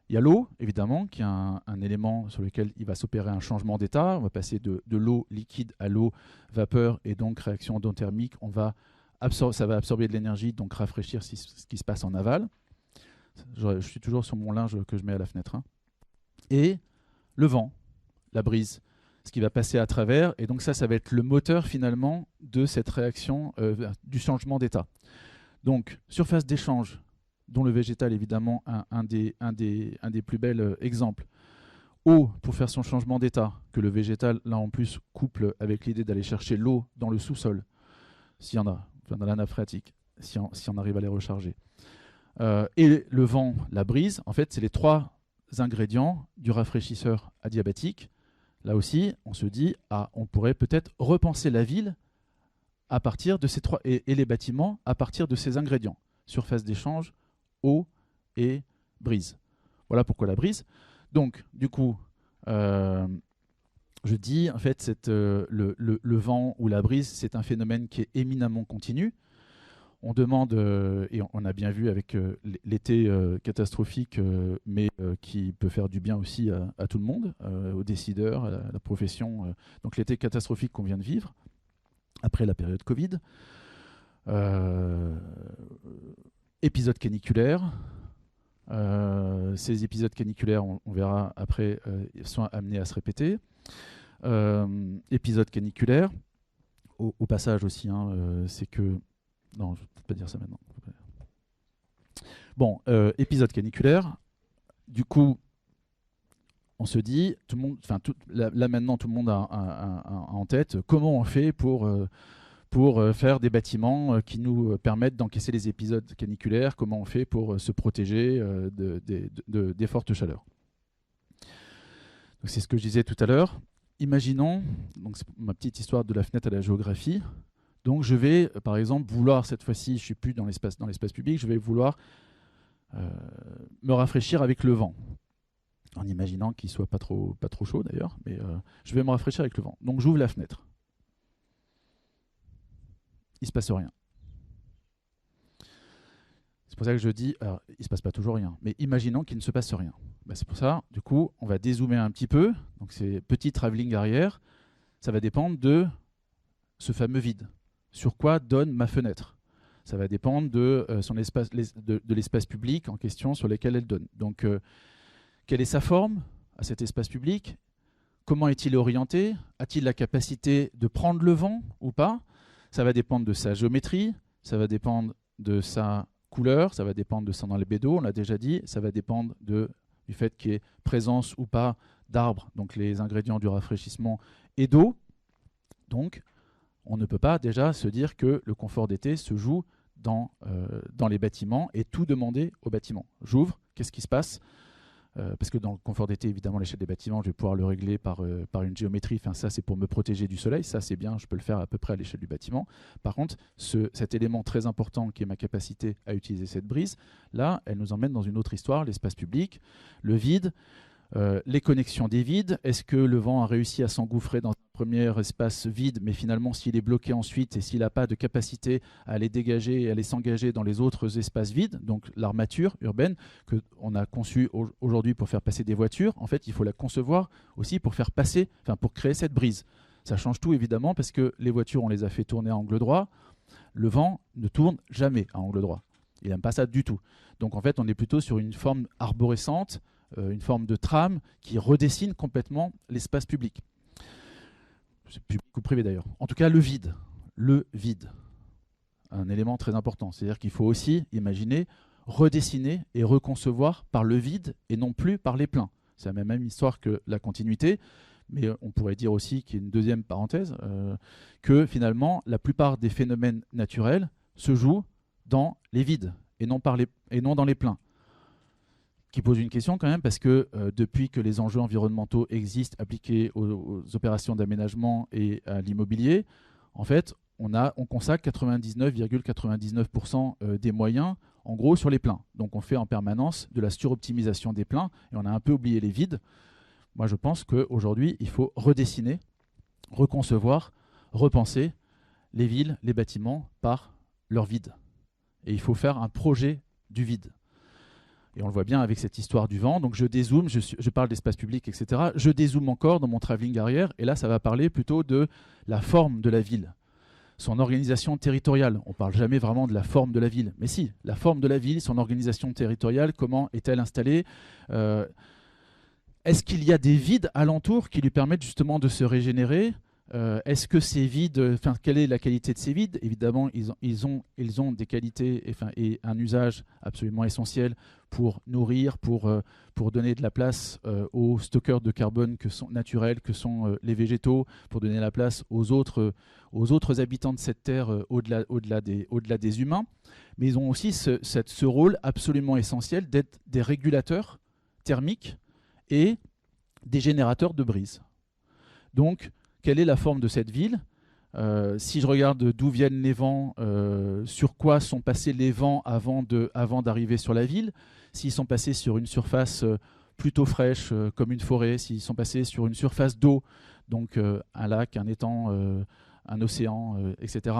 Il y a l'eau, évidemment, qui est un élément sur lequel il va s'opérer un changement d'état. On va passer de l'eau liquide à l'eau vapeur, et donc réaction endothermique, ça va absorber de l'énergie, donc rafraîchir ce qui se passe en aval. Je suis toujours sur mon linge que je mets à la fenêtre. Hein. Et le vent, la brise, ce qui va passer à travers. Et donc ça va être le moteur finalement de cette réaction du changement d'état. Donc surface d'échange, dont le végétal évidemment un des plus bels exemples. Eau pour faire son changement d'état, que le végétal là en plus couple avec l'idée d'aller chercher l'eau dans le sous-sol, s'il y en a, dans la nappe phréatique, si on arrive à les recharger. Et le vent, la brise, en fait, c'est les 3 ingrédients du rafraîchisseur adiabatique. Là aussi, on se dit, on pourrait peut-être repenser la ville à partir de ces 3 et les bâtiments à partir de ces ingrédients. Surface d'échange, eau et brise. Voilà pourquoi la brise. Donc, du coup, je dis, en fait, le vent ou la brise, c'est un phénomène qui est éminemment continu. On demande, et on a bien vu avec l'été catastrophique, mais qui peut faire du bien aussi à tout le monde, aux décideurs, à la profession. Donc l'été catastrophique qu'on vient de vivre, après la période Covid. Épisode caniculaire. Ces épisodes caniculaires, on verra après, sont amenés à se répéter. Épisode caniculaire. Au passage aussi, c'est que... Non, je ne peux pas dire ça maintenant. Bon, épisode caniculaire. Du coup, on se dit, là maintenant, tout le monde a en tête comment on fait pour pour faire des bâtiments qui nous permettent d'encaisser les épisodes caniculaires, comment on fait pour se protéger des fortes chaleurs. C'est ce que je disais tout à l'heure. Imaginons, donc c'est ma petite histoire de la fenêtre à la géographie. Donc je vais, par exemple, vouloir, cette fois-ci, je ne suis plus dans l'espace public, je vais vouloir me rafraîchir avec le vent. En imaginant qu'il ne soit pas trop chaud d'ailleurs, mais je vais me rafraîchir avec le vent. Donc j'ouvre la fenêtre. Il ne se passe rien. C'est pour ça que je dis, alors, il ne se passe pas toujours rien, mais imaginons qu'il ne se passe rien. Ben, c'est pour ça, du coup, on va dézoomer un petit peu. Donc c'est petit travelling arrière. Ça va dépendre de ce fameux vide. Sur quoi donne ma fenêtre? Ça va dépendre de son espace, de l'espace public en question sur lequel elle donne. Donc, quelle est sa forme à cet espace public? Comment est-il orienté? A-t-il la capacité de prendre le vent ou pas? Ça va dépendre de sa géométrie, ça va dépendre de sa couleur, ça va dépendre de son albédo, on l'a déjà dit, ça va dépendre du fait qu'il y ait présence ou pas d'arbres, donc les ingrédients du rafraîchissement, et d'eau. Donc, on ne peut pas déjà se dire que le confort d'été se joue dans les bâtiments et tout demander aux bâtiments. J'ouvre, qu'est-ce qui se passe? Parce que dans le confort d'été, évidemment, l'échelle des bâtiments, je vais pouvoir le régler par une géométrie. Enfin, ça, c'est pour me protéger du soleil. Ça, c'est bien, je peux le faire à peu près à l'échelle du bâtiment. Par contre, cet élément très important qui est ma capacité à utiliser cette brise, là, elle nous emmène dans une autre histoire, l'espace public, le vide, les connexions des vides. Est-ce que le vent a réussi à s'engouffrer dans un premier espace vide, mais finalement, s'il est bloqué ensuite et s'il n'a pas de capacité à aller dégager et à aller s'engager dans les autres espaces vides, donc l'armature urbaine qu'on a conçue aujourd'hui pour faire passer des voitures, en fait, il faut la concevoir aussi pour faire passer, enfin pour créer cette brise. Ça change tout évidemment parce que les voitures, on les a fait tourner à angle droit. Le vent ne tourne jamais à angle droit. Il n'aime pas ça du tout. Donc en fait, on est plutôt sur une forme arborescente, une forme de trame qui redessine complètement l'espace public. C'est public ou privé d'ailleurs. En tout cas, le vide. Un élément très important. C'est-à-dire qu'il faut aussi imaginer, redessiner et reconcevoir par le vide et non plus par les pleins. C'est la même histoire que la continuité, mais on pourrait dire aussi, qu'il y a une deuxième parenthèse, que finalement, la plupart des phénomènes naturels se jouent dans les vides et non dans les pleins. Qui pose une question quand même, parce que depuis que les enjeux environnementaux existent appliqués aux opérations d'aménagement et à l'immobilier, en fait, on consacre 99,99% des moyens, en gros, sur les pleins. Donc on fait en permanence de la suroptimisation des pleins, et on a un peu oublié les vides. Moi, je pense qu'aujourd'hui, il faut redessiner, reconcevoir, repenser les villes, les bâtiments par leur vide. Et il faut faire un projet du vide. Et on le voit bien avec cette histoire du vent. Donc je dézoome, je parle d'espace public, etc. Je dézoome encore dans mon travelling arrière. Et là, ça va parler plutôt de la forme de la ville. Son organisation territoriale. On ne parle jamais vraiment de la forme de la ville. Mais si, la forme de la ville, son organisation territoriale, comment est-elle installée? Est-ce qu'il y a des vides alentours qui lui permettent justement de se régénérer? Est-ce que ces vides, quelle est la qualité de ces vides? Évidemment, ils ont des qualités et un usage absolument essentiel pour nourrir, pour donner de la place aux stockeurs de carbone naturels que sont les végétaux, pour donner la place aux autres habitants de cette terre au-delà des humains. Mais ils ont aussi ce rôle absolument essentiel d'être des régulateurs thermiques et des générateurs de brise. Donc, quelle est la forme de cette ville? Si je regarde d'où viennent les vents, sur quoi sont passés les vents avant d'arriver sur la ville, s'ils sont passés sur une surface plutôt fraîche comme une forêt, s'ils sont passés sur une surface d'eau, donc un lac, un étang, un océan, etc.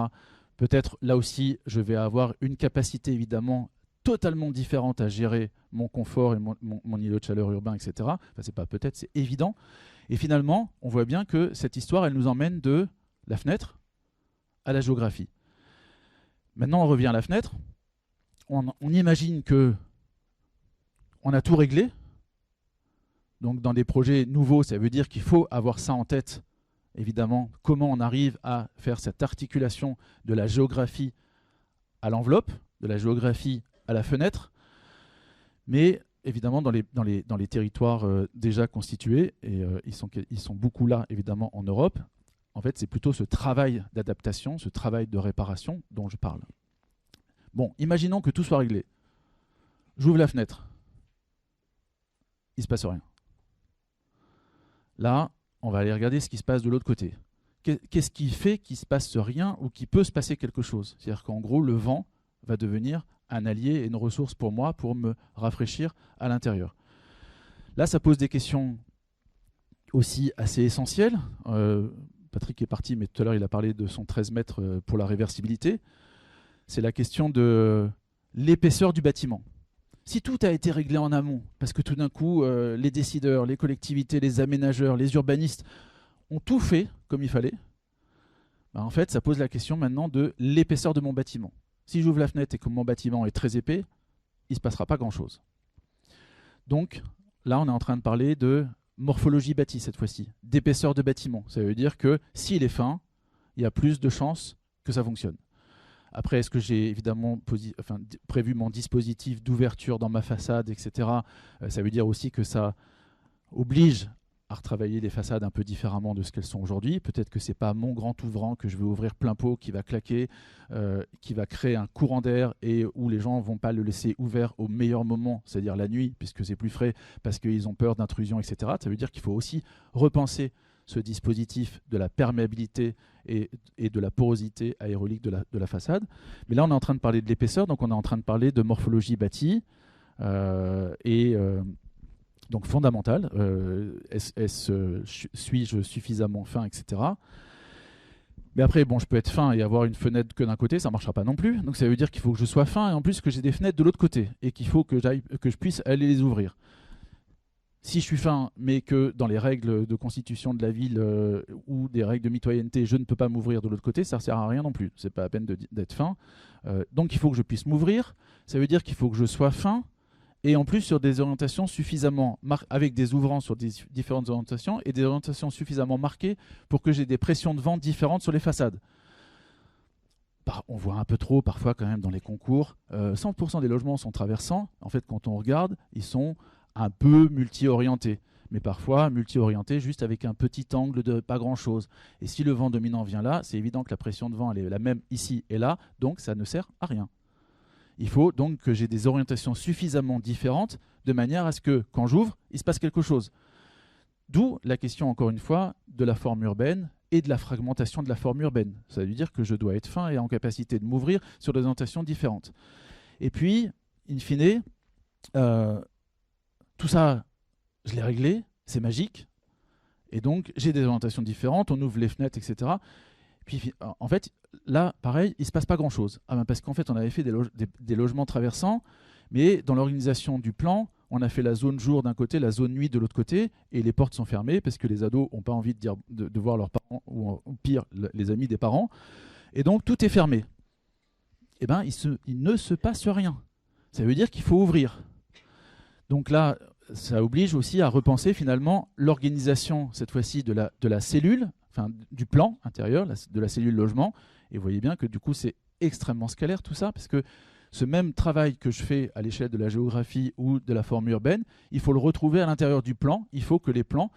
Peut-être là aussi, je vais avoir une capacité évidemment totalement différente à gérer mon confort et mon îlot de chaleur urbain, etc. Enfin, c'est pas peut-être, c'est évident. Et finalement, on voit bien que cette histoire, elle nous emmène de la fenêtre à la géographie. Maintenant, on revient à la fenêtre. On imagine que on a tout réglé. Donc, dans des projets nouveaux, ça veut dire qu'il faut avoir ça en tête, évidemment, comment on arrive à faire cette articulation de la géographie à l'enveloppe, de la géographie à la fenêtre. Mais évidemment, dans les territoires déjà constitués, et ils sont beaucoup là, évidemment, en Europe, En fait, c'est plutôt ce travail d'adaptation, ce travail de réparation dont je parle. Bon, imaginons que tout soit réglé. J'ouvre la fenêtre. Il ne se passe rien. Là, on va aller regarder ce qui se passe de l'autre côté. Qu'est-ce qui fait qu'il ne se passe rien ou qu'il peut se passer quelque chose? C'est-à-dire qu'en gros, le vent va devenir un allié et une ressource pour moi pour me rafraîchir à l'intérieur. Là, ça pose des questions aussi assez essentielles. Patrick est parti, mais tout à l'heure, il a parlé de son 13 mètres pour la réversibilité. C'est la question de l'épaisseur du bâtiment. Si tout a été réglé en amont, parce que tout d'un coup, les décideurs, les collectivités, les aménageurs, les urbanistes ont tout fait comme il fallait, ben en fait, ça pose la question maintenant de l'épaisseur de mon bâtiment. Si j'ouvre la fenêtre et que mon bâtiment est très épais, il ne se passera pas grand-chose. Donc, là, on est en train de parler de morphologie bâtie cette fois-ci, d'épaisseur de bâtiment. Ça veut dire que s'il est fin, il y a plus de chances que ça fonctionne. Après, est-ce que j'ai évidemment prévu mon dispositif d'ouverture dans ma façade, etc. Ça veut dire aussi que ça oblige à retravailler les façades un peu différemment de ce qu'elles sont aujourd'hui. Peut-être que ce n'est pas mon grand ouvrant que je vais ouvrir plein pot, qui va claquer, qui va créer un courant d'air et où les gens ne vont pas le laisser ouvert au meilleur moment, c'est-à-dire la nuit, puisque c'est plus frais, parce qu'ils ont peur d'intrusion, etc. Ça veut dire qu'il faut aussi repenser ce dispositif de la perméabilité et de la porosité aérolique de la façade. Mais là, on est en train de parler de l'épaisseur, donc on est en train de parler de morphologie bâtie donc fondamentale. Suis-je suffisamment fin, etc. Mais après, bon, je peux être fin et avoir une fenêtre que d'un côté, ça ne marchera pas non plus. Donc ça veut dire qu'il faut que je sois fin et en plus que j'ai des fenêtres de l'autre côté et qu'il faut que je puisse aller les ouvrir. Si je suis fin, mais que dans les règles de constitution de la ville ou des règles de mitoyenneté, je ne peux pas m'ouvrir de l'autre côté, ça ne sert à rien non plus. Ce n'est pas la peine d'être fin. Donc il faut que je puisse m'ouvrir. Ça veut dire qu'il faut que je sois fin et en plus sur des orientations suffisamment avec des ouvrants sur des différentes orientations et des orientations suffisamment marquées pour que j'ai des pressions de vent différentes sur les façades. On voit un peu trop parfois quand même dans les concours. 100% des logements sont traversants. En fait, quand on regarde, ils sont un peu multi-orientés, mais parfois multi-orientés juste avec un petit angle de pas grand-chose. Et si le vent dominant vient là, c'est évident que la pression de vent elle est la même ici et là, donc ça ne sert à rien. Il faut donc que j'ai des orientations suffisamment différentes de manière à ce que, quand j'ouvre, il se passe quelque chose. D'où la question, encore une fois, de la forme urbaine et de la fragmentation de la forme urbaine. Ça veut dire que je dois être fin et en capacité de m'ouvrir sur des orientations différentes. Et puis, in fine, tout ça, je l'ai réglé, c'est magique. Et donc, j'ai des orientations différentes, on ouvre les fenêtres, etc. Puis, en fait, là, pareil, il ne se passe pas grand-chose. Parce qu'en fait, on avait fait des logements traversants, mais dans l'organisation du plan, on a fait la zone jour d'un côté, la zone nuit de l'autre côté, et les portes sont fermées parce que les ados n'ont pas envie de voir leurs parents, ou pire, les amis des parents. Et donc, tout est fermé. Eh bien, il ne se passe rien. Ça veut dire qu'il faut ouvrir. Donc là, ça oblige aussi à repenser finalement l'organisation, cette fois-ci, de la cellule, enfin du plan intérieur, de la cellule logement. Et vous voyez bien que du coup, c'est extrêmement scalaire tout ça, parce que ce même travail que je fais à l'échelle de la géographie ou de la forme urbaine, il faut le retrouver à l'intérieur du plan. Il faut que les plans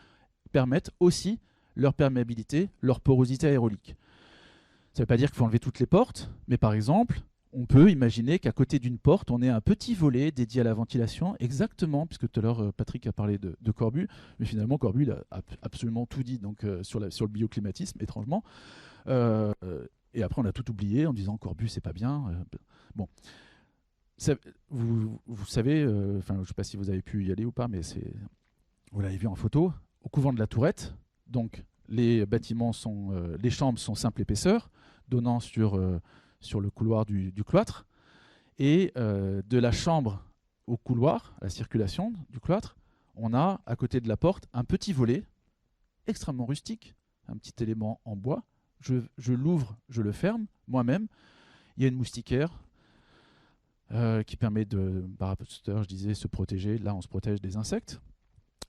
permettent aussi leur perméabilité, leur porosité aérolique. Ça ne veut pas dire qu'il faut enlever toutes les portes, mais par exemple, on peut imaginer qu'à côté d'une porte, on ait un petit volet dédié à la ventilation, exactement, puisque tout à l'heure Patrick a parlé de Corbu, mais finalement Corbu il a absolument tout dit donc, sur le bioclimatisme, étrangement. Et après on a tout oublié en disant Corbu c'est pas bien. Bon, vous savez, je ne sais pas si vous avez pu y aller ou pas, mais vous l'avez vu en photo, au couvent de la Tourette, donc les bâtiments les chambres sont simple épaisseur, donnant sur le couloir du cloître, et de la chambre au couloir, à la circulation du cloître, on a à côté de la porte un petit volet extrêmement rustique, un petit élément en bois. Je l'ouvre, je le ferme moi-même. Il y a une moustiquaire qui permet de, je disais, se protéger. Là, on se protège des insectes.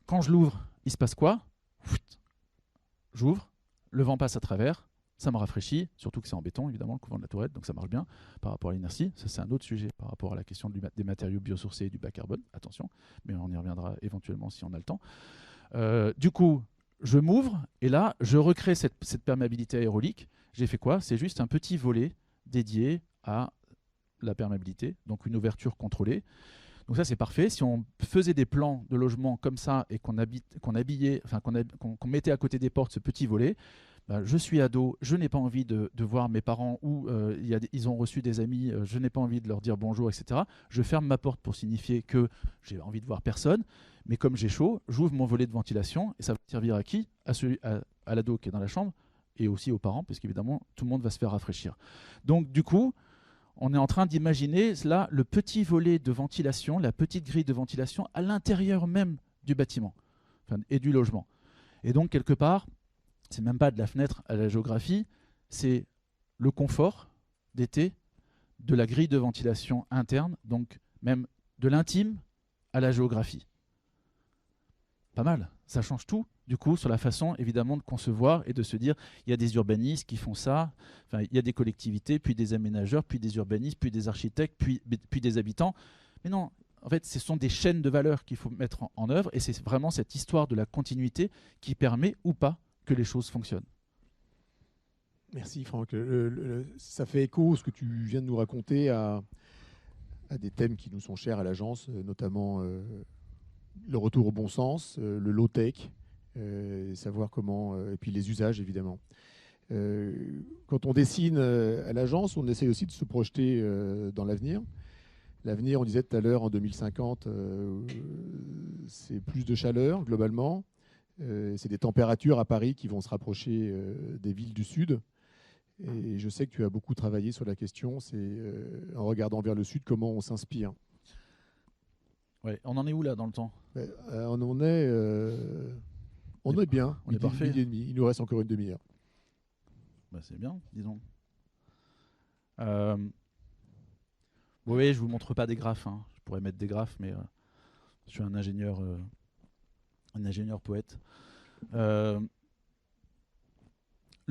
Quand je l'ouvre, il se passe quoi? J'ouvre, le vent passe à travers, ça me rafraîchit, surtout que c'est en béton, évidemment, le couvent de la Tourette, donc ça marche bien par rapport à l'inertie. Ça, c'est un autre sujet par rapport à la question des matériaux biosourcés et du bas carbone, attention, mais on y reviendra éventuellement si on a le temps. Du coup, je m'ouvre et là, je recrée cette perméabilité aérolique. J'ai fait quoi? C'est juste un petit volet dédié à la perméabilité, donc une ouverture contrôlée. Donc ça, c'est parfait. Si on faisait des plans de logement comme ça et qu'on mettait à côté des portes ce petit volet, ben, je suis ado, je n'ai pas envie de voir mes parents ou ils ont reçu des amis, je n'ai pas envie de leur dire bonjour, etc. Je ferme ma porte pour signifier que j'ai envie de voir personne. Mais comme j'ai chaud, j'ouvre mon volet de ventilation et ça va servir à qui? À l'ado qui est dans la chambre et aussi aux parents, parce qu'évidemment, tout le monde va se faire rafraîchir. Donc du coup, on est en train d'imaginer là le petit volet de ventilation, la petite grille de ventilation à l'intérieur même du bâtiment et du logement. Et donc, quelque part, c'est même pas de la fenêtre à la géographie, c'est le confort d'été de la grille de ventilation interne, donc même de l'intime à la géographie. Pas mal, ça change tout, du coup, sur la façon, évidemment, de concevoir et de se dire, il y a des urbanistes qui font ça, enfin, il y a des collectivités, puis des aménageurs, puis des urbanistes, puis des architectes, puis des habitants. Mais non, en fait, ce sont des chaînes de valeurs qu'il faut mettre en œuvre, et c'est vraiment cette histoire de la continuité qui permet ou pas que les choses fonctionnent. Merci Franck. Ça fait écho, ce que tu viens de nous raconter, à des thèmes qui nous sont chers à l'agence, notamment le retour au bon sens, le low-tech, savoir comment, et puis les usages évidemment. Quand on dessine à l'agence, on essaie aussi de se projeter dans l'avenir. L'avenir, on disait tout à l'heure, en 2050, c'est plus de chaleur globalement. C'est des températures à Paris qui vont se rapprocher des villes du Sud. Et je sais que tu as beaucoup travaillé sur la question. C'est en regardant vers le Sud, comment on s'inspire. Ouais, on en est où là dans le temps? On en est, on est bien. On est parfait. Midi et demi. Il nous reste encore une demi-heure. Bah, c'est bien, disons. Oui, je vous montre pas des graphes. Hein. Je pourrais mettre des graphes, mais je suis un ingénieur poète. Le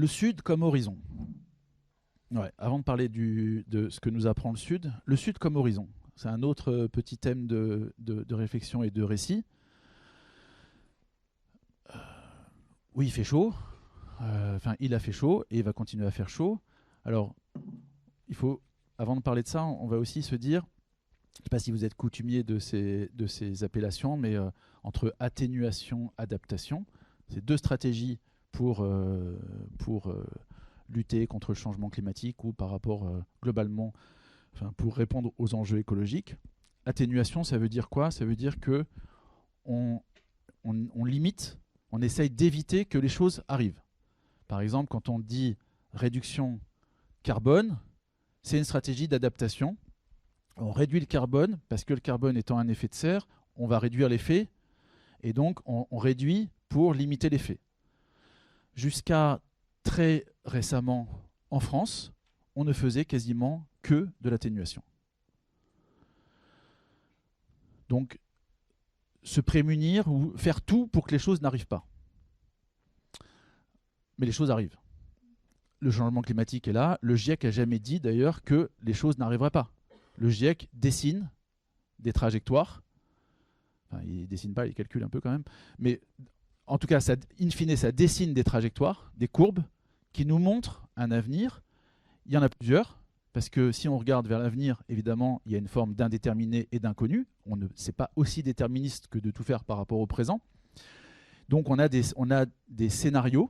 Sud comme horizon. Ouais, avant de parler de ce que nous apprend le Sud comme horizon. C'est un autre petit thème de réflexion et de récit. Oui, il fait chaud. Il a fait chaud et il va continuer à faire chaud. Alors, avant de parler de ça, on va aussi se dire, je ne sais pas si vous êtes coutumier de ces appellations, mais entre atténuation, adaptation, c'est deux stratégies pour lutter contre le changement climatique ou par rapport globalement, pour répondre aux enjeux écologiques. Atténuation, ça veut dire quoi? Ça veut dire que on limite, on essaye d'éviter que les choses arrivent. Par exemple, quand on dit réduction carbone, c'est une stratégie d'adaptation. On réduit le carbone parce que le carbone étant un effet de serre, on va réduire l'effet et donc on réduit pour limiter l'effet. Jusqu'à très récemment en France, on ne faisait quasiment que de l'atténuation. Donc, se prémunir ou faire tout pour que les choses n'arrivent pas. Mais les choses arrivent. Le changement climatique est là. Le GIEC n'a jamais dit d'ailleurs que les choses n'arriveraient pas. Le GIEC dessine des trajectoires. Enfin, il ne dessine pas, il calcule un peu quand même. Mais en tout cas, in fine, ça dessine des trajectoires, des courbes, qui nous montrent un avenir. Il y en a plusieurs, parce que si on regarde vers l'avenir, évidemment, il y a une forme d'indéterminé et d'inconnu. C'est pas aussi déterministe que de tout faire par rapport au présent. Donc on a des scénarios,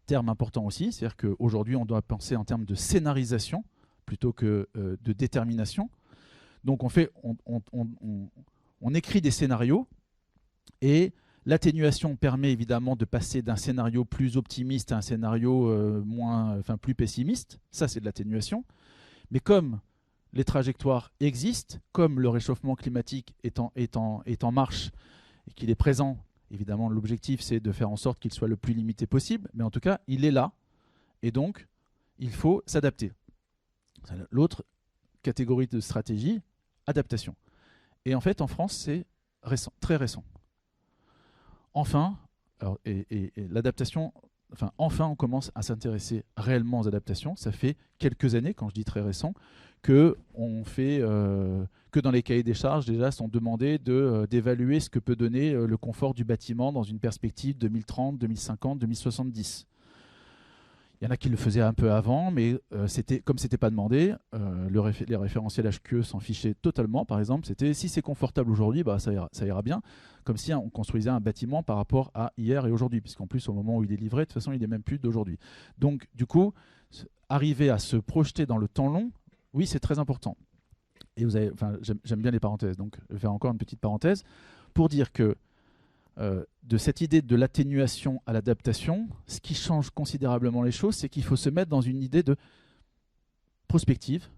terme important aussi, c'est-à-dire qu'aujourd'hui, on doit penser en termes de scénarisation plutôt que de détermination. Donc on écrit des scénarios et l'atténuation permet évidemment de passer d'un scénario plus optimiste à un scénario plus pessimiste. Ça, c'est de l'atténuation. Mais comme les trajectoires existent, comme le réchauffement climatique est en marche et qu'il est présent, évidemment, l'objectif, c'est de faire en sorte qu'il soit le plus limité possible. Mais en tout cas, il est là. Et donc, il faut s'adapter. L'autre catégorie de stratégie, adaptation. Et en fait, en France, c'est récent, très récent. Enfin, et l'adaptation, enfin, on commence à s'intéresser réellement aux adaptations. Ça fait quelques années, quand je dis très récent, que dans les cahiers des charges, déjà, sont demandés d'évaluer ce que peut donner le confort du bâtiment dans une perspective 2030, 2050, 2070. Il y en a qui le faisaient un peu avant, mais comme ce n'était pas demandé, les référentiels HQE s'en fichaient totalement. Par exemple, c'était si c'est confortable aujourd'hui, ça ira bien, comme si on construisait un bâtiment par rapport à hier et aujourd'hui, puisqu'en plus, au moment où il est livré, de toute façon, il n'est même plus d'aujourd'hui. Donc, du coup, arriver à se projeter dans le temps long, oui, c'est très important. Et j'aime bien les parenthèses, donc je vais faire encore une petite parenthèse pour dire que de cette idée de l'atténuation à l'adaptation, ce qui change considérablement les choses, c'est qu'il faut se mettre dans une idée de prospective,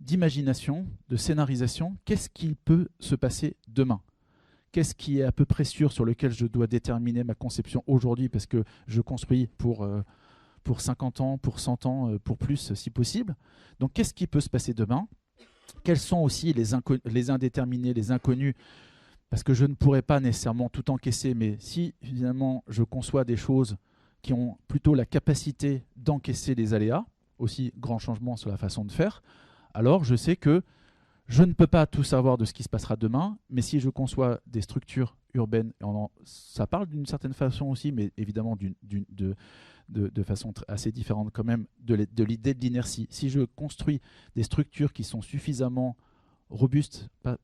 d'imagination, de scénarisation. Qu'est-ce qui peut se passer demain ? Qu'est-ce qui est à peu près sûr sur lequel je dois déterminer ma conception aujourd'hui parce que je construis pour 50 ans, pour 100 ans, pour plus si possible. Donc qu'est-ce qui peut se passer demain ? Quels sont aussi les indéterminés, les inconnus ? Parce que je ne pourrais pas nécessairement tout encaisser, mais si finalement je conçois des choses qui ont plutôt la capacité d'encaisser les aléas, aussi grand changement sur la façon de faire, alors je sais que je ne peux pas tout savoir de ce qui se passera demain, mais si je conçois des structures urbaines, ça parle d'une certaine façon aussi, mais évidemment de façon assez différente quand même de l'idée de l'inertie. Si je construis des structures qui sont suffisamment robustes, pas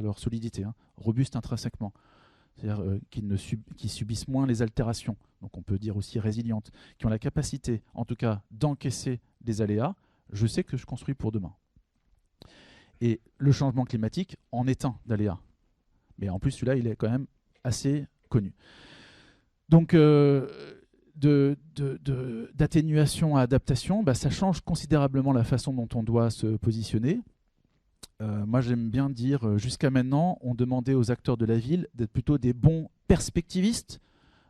leur solidité, robustes intrinsèquement, c'est-à-dire qui subissent moins les altérations, donc on peut dire aussi résilientes, qui ont la capacité, en tout cas, d'encaisser les aléas, je sais que je construis pour demain. Et le changement climatique en est un d'aléas. Mais en plus, celui-là, il est quand même assez connu. Donc, d'atténuation à adaptation, ça change considérablement la façon dont on doit se positionner. Moi, j'aime bien dire, jusqu'à maintenant, on demandait aux acteurs de la ville d'être plutôt des bons perspectivistes,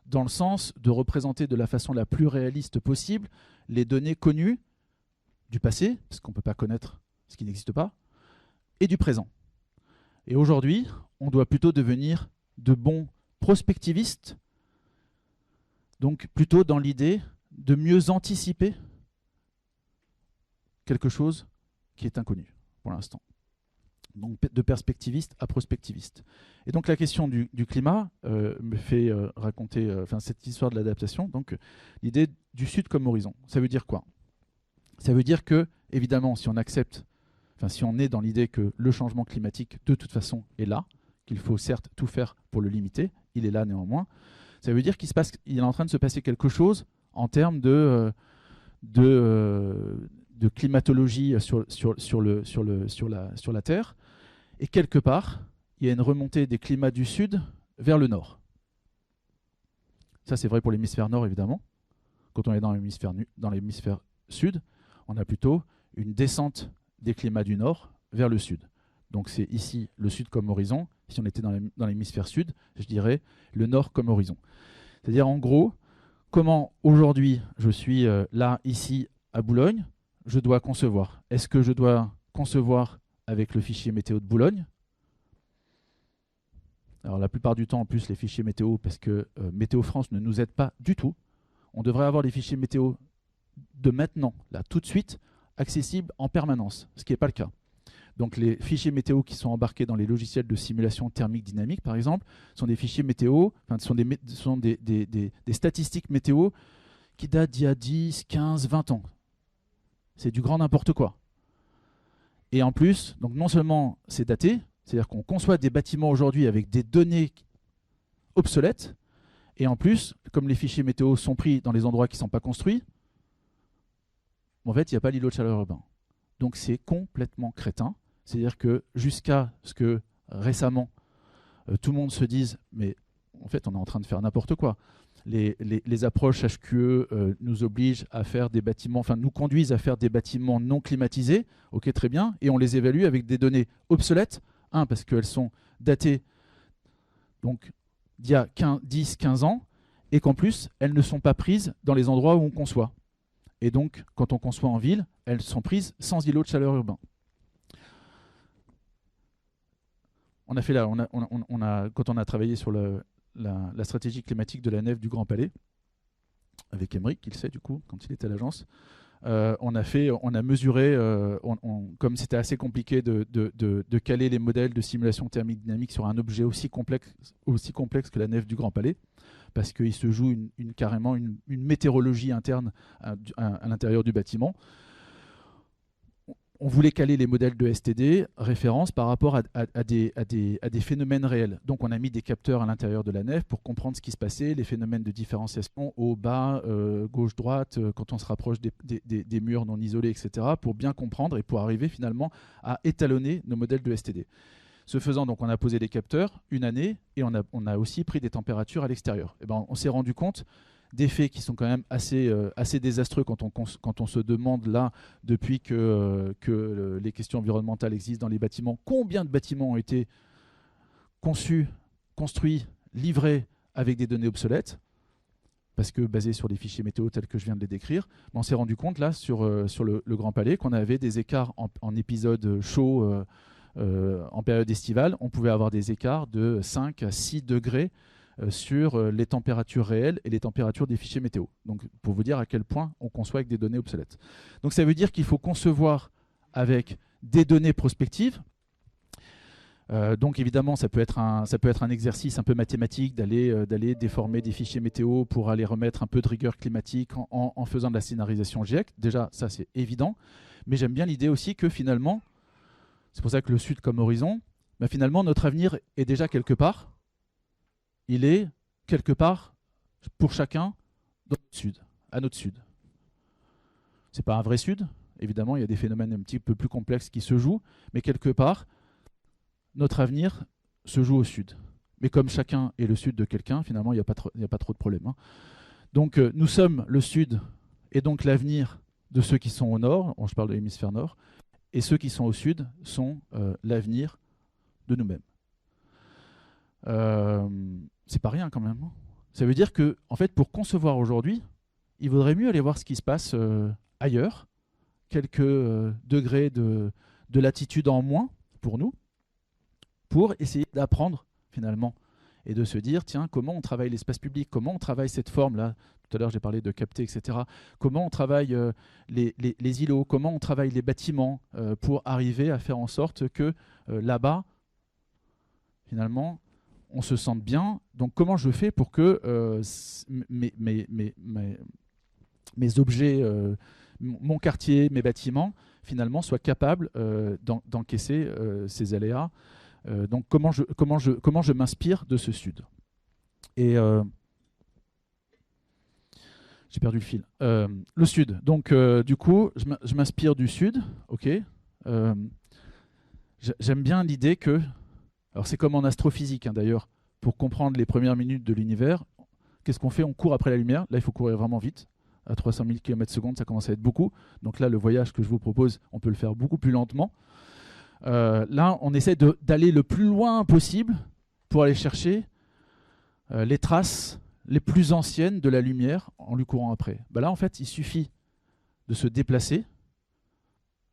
dans le sens de représenter de la façon la plus réaliste possible les données connues du passé, parce qu'on ne peut pas connaître ce qui n'existe pas, et du présent. Et aujourd'hui, on doit plutôt devenir de bons prospectivistes, donc plutôt dans l'idée de mieux anticiper quelque chose qui est inconnu pour l'instant. Donc de perspectiviste à prospectiviste. Et donc la question du climat me fait raconter cette histoire de l'adaptation, donc l'idée du sud comme horizon. Ça veut dire quoi ? Ça veut dire que, évidemment, si on est dans l'idée que le changement climatique, de toute façon, est là, qu'il faut certes tout faire pour le limiter, il est là néanmoins, ça veut dire qu'il est en train de se passer quelque chose en termes de climatologie sur la Terre. Et quelque part, il y a une remontée des climats du sud vers le nord. Ça, c'est vrai pour l'hémisphère nord, évidemment. Quand on est dans l'hémisphère sud, on a plutôt une descente des climats du nord vers le sud. Donc c'est ici le sud comme horizon. Si on était dans l'hémisphère sud, je dirais le nord comme horizon. C'est-à-dire en gros, comment aujourd'hui je suis là, ici, à Boulogne, je dois concevoir. Est-ce que je dois concevoir avec le fichier météo de Boulogne ? Alors la plupart du temps, en plus, les fichiers météo, parce que Météo France ne nous aide pas du tout. On devrait avoir les fichiers météo de maintenant, là, tout de suite, accessibles en permanence, ce qui n'est pas le cas. Donc les fichiers météo qui sont embarqués dans les logiciels de simulation thermique dynamique, par exemple, sont des fichiers météo, sont des statistiques météo qui datent d'il y a 10, 15, 20 ans. C'est du grand n'importe quoi. Et en plus, donc non seulement c'est daté, c'est-à-dire qu'on conçoit des bâtiments aujourd'hui avec des données obsolètes, et en plus, comme les fichiers météo sont pris dans les endroits qui ne sont pas construits, en fait, il n'y a pas l'îlot de chaleur urbain. Donc c'est complètement crétin. C'est-à-dire que jusqu'à ce que récemment, tout le monde se dise « mais en fait, on est en train de faire n'importe quoi ». Les approches HQE nous obligent à faire des bâtiments, nous conduisent à faire des bâtiments non climatisés, ok, très bien, et on les évalue avec des données obsolètes, parce qu'elles sont datées donc d'il y a 10, 15 ans, et qu'en plus, elles ne sont pas prises dans les endroits où on conçoit. Et donc, quand on conçoit en ville, elles sont prises sans îlot de chaleur urbain. On a fait là, quand on a travaillé sur la stratégie climatique de la nef du Grand Palais, avec Emeric, qui le sait du coup, quand il était à l'agence. On a mesuré, comme c'était assez compliqué de caler les modèles de simulation thermique dynamique sur un objet aussi complexe que la nef du Grand Palais, parce qu'il se joue carrément une météorologie interne à l'intérieur du bâtiment. On voulait caler les modèles de STD référence par rapport à des phénomènes réels. Donc on a mis des capteurs à l'intérieur de la nef pour comprendre ce qui se passait, les phénomènes de différenciation haut, bas, gauche, droite, quand on se rapproche des murs non isolés, etc., pour bien comprendre et pour arriver finalement à étalonner nos modèles de STD. Ce faisant, donc, on a posé des capteurs une année et on a aussi pris des températures à l'extérieur. Et ben, on s'est rendu compte d'effets qui sont quand même assez désastreux quand on se demande là, depuis que les questions environnementales existent dans les bâtiments, combien de bâtiments ont été conçus, construits, livrés avec des données obsolètes, parce que basés sur des fichiers météo tels que je viens de les décrire. Mais on s'est rendu compte là, sur le Grand Palais, qu'on avait des écarts en épisodes chauds en période estivale. On pouvait avoir des écarts de 5 à 6 degrés sur les températures réelles et les températures des fichiers météo. Donc, pour vous dire à quel point on conçoit avec des données obsolètes. Donc, ça veut dire qu'il faut concevoir avec des données prospectives. Donc, évidemment, ça peut être un exercice un peu mathématique d'aller déformer des fichiers météo pour aller remettre un peu de rigueur climatique en faisant de la scénarisation GIEC. Déjà, ça, c'est évident. Mais j'aime bien l'idée aussi que finalement, c'est pour ça que le Sud comme horizon, bah, finalement, notre avenir est déjà quelque part. Il est quelque part pour chacun dans notre sud, à notre sud. Ce n'est pas un vrai sud, évidemment, il y a des phénomènes un petit peu plus complexes qui se jouent, mais quelque part, notre avenir se joue au sud. Mais comme chacun est le sud de quelqu'un, finalement, il n'y a pas trop de problème. Hein. Donc, nous sommes le sud et donc l'avenir de ceux qui sont au nord, je parle de l'hémisphère nord, et ceux qui sont au sud sont l'avenir de nous-mêmes. C'est pas rien quand même. Ça veut dire que, en fait, pour concevoir aujourd'hui, il vaudrait mieux aller voir ce qui se passe ailleurs, quelques degrés de latitude en moins pour nous, pour essayer d'apprendre finalement et de se dire, tiens, comment on travaille l'espace public, comment on travaille cette forme-là. Tout à l'heure, j'ai parlé de capter, etc. Comment on travaille les îlots, comment on travaille les bâtiments pour arriver à faire en sorte que là-bas, finalement, on se sente bien. Donc, comment je fais pour que mes objets, mon quartier, mes bâtiments, finalement, soient capables d'encaisser ces aléas. Donc, comment je m'inspire de ce sud. Et j'ai perdu le fil. Le sud. Donc, du coup, je m'inspire du sud. Ok. J'aime bien l'idée que... Alors, c'est comme en astrophysique, hein, d'ailleurs. Pour comprendre les premières minutes de l'univers, qu'est-ce qu'on fait? On court après la lumière. Là, il faut courir vraiment vite. À 300 000 km/s, ça commence à être beaucoup. Donc là, le voyage que je vous propose, on peut le faire beaucoup plus lentement. Là, on essaie d'aller le plus loin possible pour aller chercher les traces les plus anciennes de la lumière en lui courant après. Ben là, en fait, il suffit de se déplacer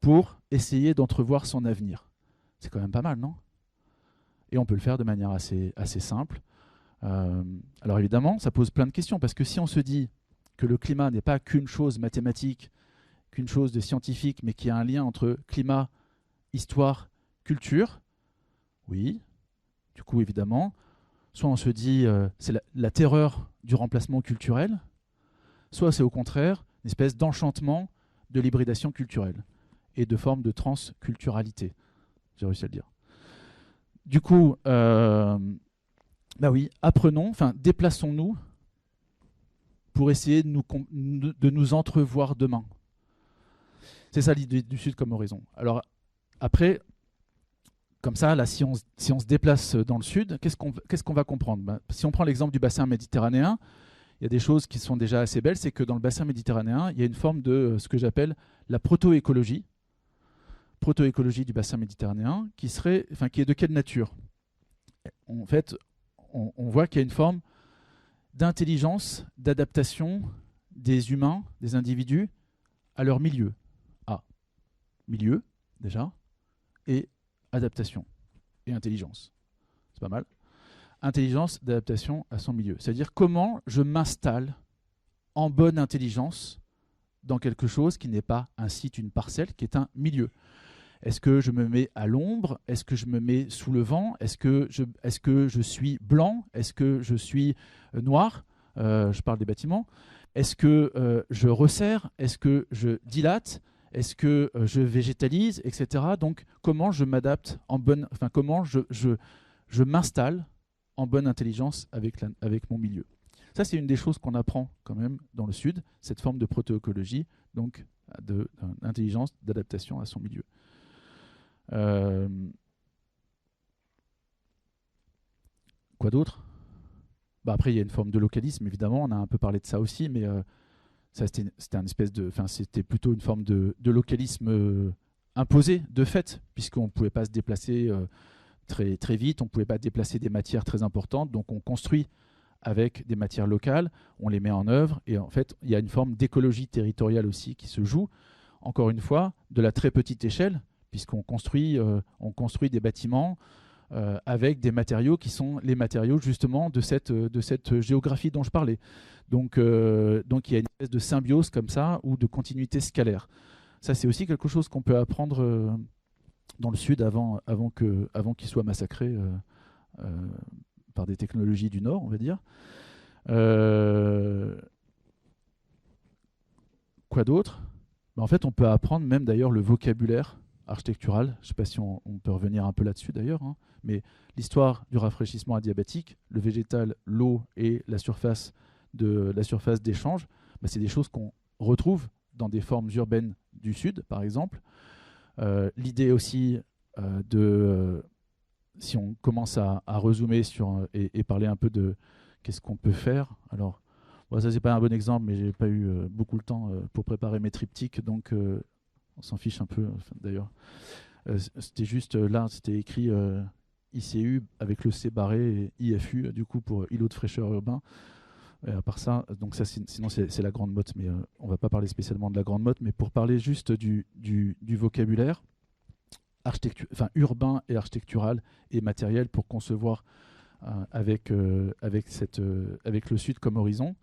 pour essayer d'entrevoir son avenir. C'est quand même pas mal, non? Et on peut le faire de manière assez simple. Alors évidemment, ça pose plein de questions, parce que si on se dit que le climat n'est pas qu'une chose mathématique, qu'une chose de scientifique, mais qu'il y a un lien entre climat, histoire, culture, oui, du coup évidemment, soit on se dit c'est la terreur du remplacement culturel, soit c'est au contraire une espèce d'enchantement de l'hybridation culturelle et de forme de transculturalité. J'ai réussi à le dire. Du coup, bah oui, apprenons, déplaçons-nous pour essayer de nous entrevoir demain. C'est ça l'idée du Sud comme horizon. Alors après, comme ça, là, si on se déplace dans le Sud, qu'est-ce qu'on va comprendre? Si on prend l'exemple du bassin méditerranéen, il y a des choses qui sont déjà assez belles, c'est que dans le bassin méditerranéen, il y a une forme de ce que j'appelle la proto-écologie du bassin méditerranéen, qui est de quelle nature? En fait, on voit qu'il y a une forme d'intelligence, d'adaptation des humains, des individus, à leur milieu. Milieu, déjà, et adaptation, et intelligence. C'est pas mal. Intelligence d'adaptation à son milieu. C'est-à-dire comment je m'installe en bonne intelligence dans quelque chose qui n'est pas un site, une parcelle, qui est un milieu. Est-ce que je me mets à l'ombre? Est-ce que je me mets sous le vent? Est-ce que je suis blanc? Est-ce que je suis noir? Je parle des bâtiments. Est-ce que je resserre? Est-ce que je dilate? Est-ce que je végétalise, etc. Donc, comment je m'adapte comment je m'installe en bonne intelligence avec mon milieu. Ça, c'est une des choses qu'on apprend quand même dans le Sud, cette forme de protéocologie, donc d'intelligence, d'adaptation à son milieu. Quoi d'autre? Après, il y a une forme de localisme, évidemment, on a un peu parlé de ça aussi, mais ça, c'était plutôt une forme de localisme imposé de fait, puisqu'on ne pouvait pas se déplacer très, très vite, on ne pouvait pas déplacer des matières très importantes, donc on construit avec des matières locales, on les met en œuvre, et en fait, il y a une forme d'écologie territoriale aussi qui se joue, encore une fois, de la très petite échelle, puisqu'on construit des bâtiments avec des matériaux qui sont les matériaux justement de cette géographie dont je parlais. Donc il y a une espèce de symbiose comme ça, ou de continuité scalaire. Ça, c'est aussi quelque chose qu'on peut apprendre dans le Sud avant qu'il soit massacré par des technologies du Nord, on va dire. Quoi d'autre? En fait, on peut apprendre même d'ailleurs le vocabulaire architectural. Je ne sais pas si on peut revenir un peu là-dessus d'ailleurs, hein, mais l'histoire du rafraîchissement adiabatique, le végétal, l'eau et la surface d'échange, c'est des choses qu'on retrouve dans des formes urbaines du Sud, par exemple. L'idée aussi si on commence à rezoomer et parler un peu de qu'est-ce qu'on peut faire. Alors, ça, c'est pas un bon exemple, mais j'ai pas eu beaucoup le temps pour préparer mes triptyques, donc on s'en fiche un peu, d'ailleurs. C'était juste là, c'était écrit ICU avec le C barré et IFU, du coup, pour îlot de fraîcheur urbain. Et à part ça, donc ça, sinon c'est la grande motte, mais on va pas parler spécialement de la grande motte, mais pour parler juste du vocabulaire urbain et architectural et matériel pour concevoir avec le Sud comme horizon.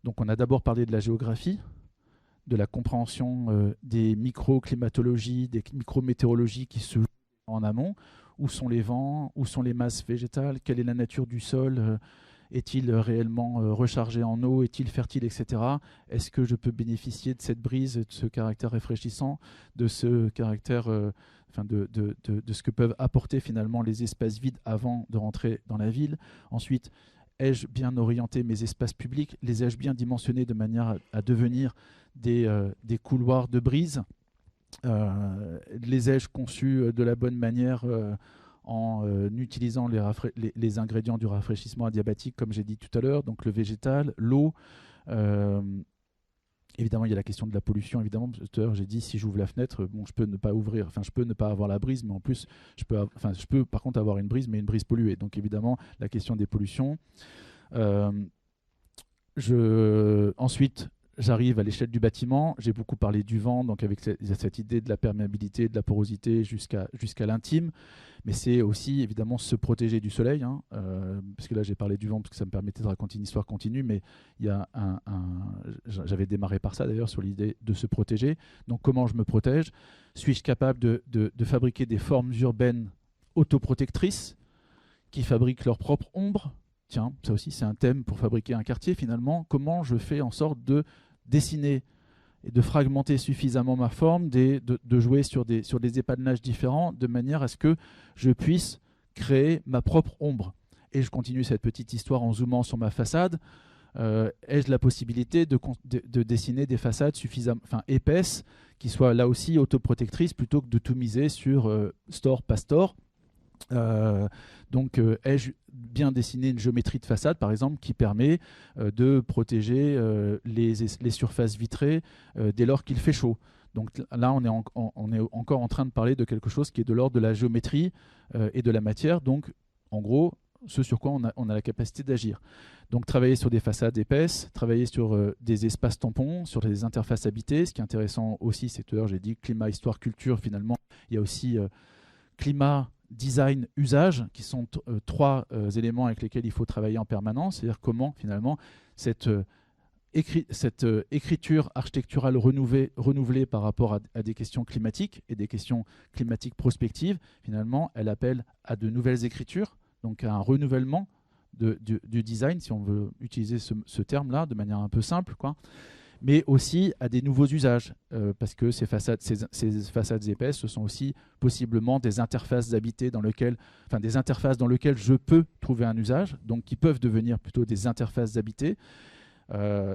Donc on a d'abord parlé de la géographie, de la compréhension des microclimatologies, des micrométéorologies qui se jouent en amont. Où sont les vents? Où sont les masses végétales? Quelle est la nature du sol? Est-il réellement rechargé en eau? Est-il fertile, etc. Est-ce que je peux bénéficier de cette brise, de ce caractère réfraîchissant, de ce caractère, de ce que peuvent apporter finalement les espaces vides avant de rentrer dans la ville? Ensuite, ai-je bien orienté mes espaces publics? Les ai-je bien dimensionnés de manière à devenir des couloirs de brise? Les ai-je conçus de la bonne manière en utilisant les ingrédients du rafraîchissement adiabatique, comme j'ai dit tout à l'heure, donc le végétal, l'eau. Évidemment, il y a la question de la pollution. Évidemment, tout à l'heure, j'ai dit si j'ouvre la fenêtre, je peux ne pas ouvrir, je peux ne pas avoir la brise, mais en plus, je peux par contre avoir une brise, mais une brise polluée. Donc évidemment, la question des pollutions. Ensuite, j'arrive à l'échelle du bâtiment. J'ai beaucoup parlé du vent, donc avec cette idée de la perméabilité, de la porosité jusqu'à l'intime. Mais c'est aussi évidemment se protéger du soleil, hein, parce que là j'ai parlé du vent parce que ça me permettait de raconter une histoire continue, mais il y a j'avais démarré par ça d'ailleurs sur l'idée de se protéger. Donc comment je me protège? Suis-je capable de fabriquer des formes urbaines autoprotectrices qui fabriquent leur propre ombre? Tiens, ça aussi c'est un thème pour fabriquer un quartier finalement. Comment je fais en sorte de dessiner et de fragmenter suffisamment ma forme, de jouer sur des épanelages différents, de manière à ce que je puisse créer ma propre ombre. Et je continue cette petite histoire en zoomant sur ma façade. Ai-je la possibilité de dessiner des façades suffisamment épaisses, qui soient là aussi autoprotectrices, plutôt que de tout miser sur store, pas store? Donc ai-je bien dessiné une géométrie de façade par exemple qui permet de protéger les surfaces vitrées dès lors qu'il fait chaud? Donc là on est encore en train de parler de quelque chose qui est de l'ordre de la géométrie et de la matière, donc en gros ce sur quoi on a la capacité d'agir. Donc travailler sur des façades épaisses, travailler sur des espaces tampons, sur des interfaces habitées. Ce qui est intéressant aussi, c'est que j'ai dit climat, histoire, culture, finalement il y a aussi climat, design, usage, qui sont trois éléments avec lesquels il faut travailler en permanence, c'est-à-dire comment finalement cet écriture architecturale renouvelée par rapport à des questions climatiques et des questions climatiques prospectives, finalement, elle appelle à de nouvelles écritures, donc à un renouvellement du design, si on veut utiliser ce terme-là de manière un peu simple, quoi. Mais aussi à des nouveaux usages, parce que ces façades épaisses, ce sont aussi possiblement des interfaces habitées des interfaces dans lesquelles je peux trouver un usage, donc qui peuvent devenir plutôt des interfaces habitées.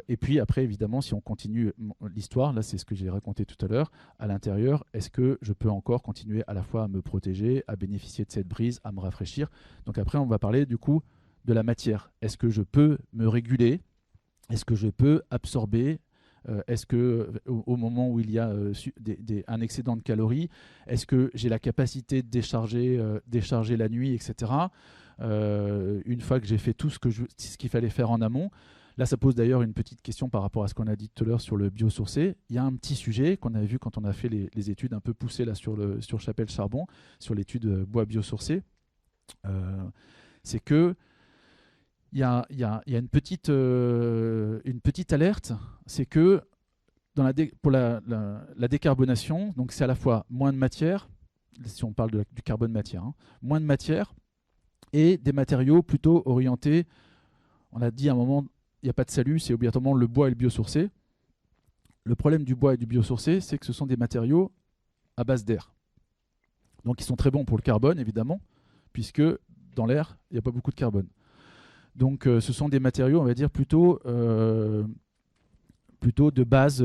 Et puis après, évidemment, si on continue l'histoire, là c'est ce que j'ai raconté tout à l'heure, à l'intérieur, est-ce que je peux encore continuer à la fois à me protéger, à bénéficier de cette brise, à me rafraîchir? Donc après, on va parler du coup de la matière. Est-ce que je peux me réguler? Est-ce que je peux absorber? Est-ce que au moment où il y a un excédent de calories, est-ce que j'ai la capacité de décharger la nuit, etc. Une fois que j'ai fait tout ce qu'il fallait faire en amont. Là, ça pose d'ailleurs une petite question par rapport à ce qu'on a dit tout à l'heure sur le biosourcé. Il y a un petit sujet qu'on avait vu quand on a fait les études un peu poussées là, sur Chapelle Charbon, sur l'étude bois biosourcé. C'est que il y a une petite alerte, c'est que pour la décarbonation, donc c'est à la fois moins de matière, si on parle du carbone matière, moins de matière et des matériaux plutôt orientés. On a dit à un moment, il n'y a pas de salut, c'est obligatoirement le bois et le biosourcé. Le problème du bois et du biosourcé, c'est que ce sont des matériaux à base d'air. Donc ils sont très bons pour le carbone, évidemment, puisque dans l'air, il n'y a pas beaucoup de carbone. Donc ce sont des matériaux, on va dire, plutôt de base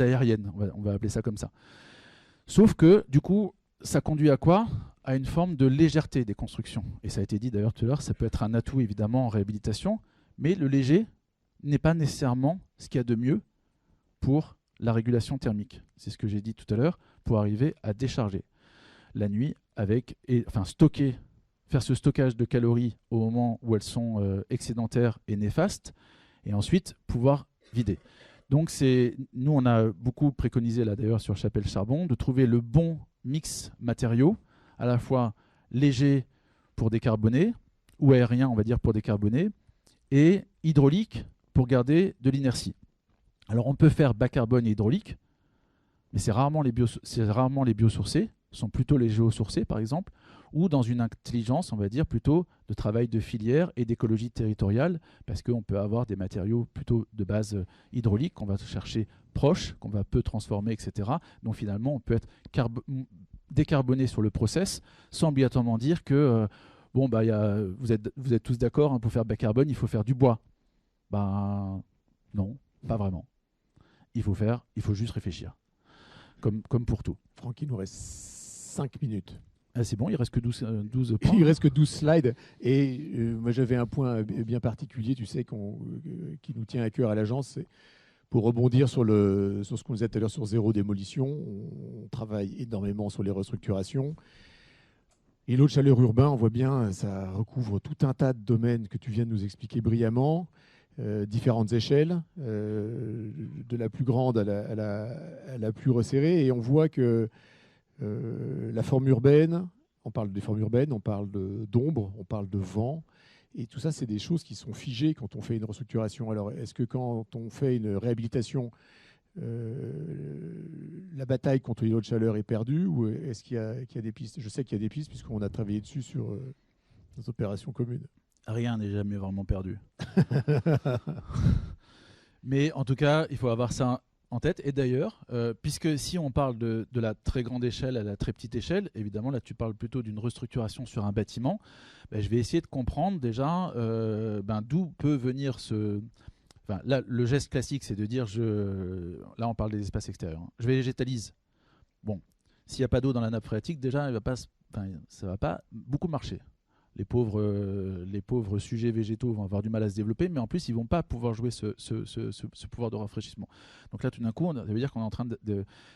aérienne, on va appeler ça comme ça. Sauf que, du coup, ça conduit à quoi? À une forme de légèreté des constructions. Et ça a été dit d'ailleurs tout à l'heure, ça peut être un atout évidemment en réhabilitation, mais le léger n'est pas nécessairement ce qu'il y a de mieux pour la régulation thermique. C'est ce que j'ai dit tout à l'heure, pour arriver à décharger la nuit faire ce stockage de calories au moment où elles sont excédentaires et néfastes, et ensuite pouvoir vider. Donc nous on a beaucoup préconisé là d'ailleurs sur Chapelle Charbon de trouver le bon mix matériaux, à la fois léger pour décarboner, ou aérien on va dire pour décarboner, et hydraulique pour garder de l'inertie. Alors on peut faire bas carbone et hydraulique, mais c'est rarement les biosourcés, ce sont plutôt les géosourcés par exemple, ou dans une intelligence, on va dire, plutôt de travail de filière et d'écologie territoriale, parce qu'on peut avoir des matériaux plutôt de base hydraulique, qu'on va chercher proches, qu'on va peu transformer, etc. Donc finalement, on peut être décarboné sur le process, sans obligatoirement dire que vous êtes tous d'accord, pour faire bas carbone, il faut faire du bois. Non, pas vraiment. Il faut juste réfléchir, comme pour tout. Franck, il nous reste 5 minutes. Ah, c'est bon, il reste que 12 points. Il reste que 12 slides. Et moi, j'avais un point bien particulier, tu sais, qui nous tient à cœur à l'agence. C'est pour rebondir sur ce qu'on disait tout à l'heure sur zéro démolition. On travaille énormément sur les restructurations. Et l'eau de chaleur urbain, on voit bien, ça recouvre tout un tas de domaines que tu viens de nous expliquer brillamment. Différentes échelles, de la plus grande à la plus resserrée. Et on voit que la forme urbaine, on parle des formes urbaines, on parle d'ombre, on parle de vent, et tout ça, c'est des choses qui sont figées quand on fait une restructuration. Alors, est-ce que quand on fait une réhabilitation, la bataille contre les eaux de chaleur est perdue, ou est-ce qu'il y a des pistes? Je sais qu'il y a des pistes, puisqu'on a travaillé dessus sur nos opérations communes. Rien n'est jamais vraiment perdu. Mais en tout cas, il faut avoir ça en tête. Et d'ailleurs, puisque si on parle de la très grande échelle à la très petite échelle, évidemment là tu parles plutôt d'une restructuration sur un bâtiment, je vais essayer de comprendre déjà d'où peut venir là, le geste classique, c'est de dire là on parle des espaces extérieurs, je végétalise. Bon, s'il n'y a pas d'eau dans la nappe phréatique, déjà ça va pas beaucoup marcher. Les pauvres sujets végétaux vont avoir du mal à se développer, mais en plus, ils ne vont pas pouvoir jouer ce pouvoir de rafraîchissement. Donc là, tout d'un coup, ça veut dire qu'on est en train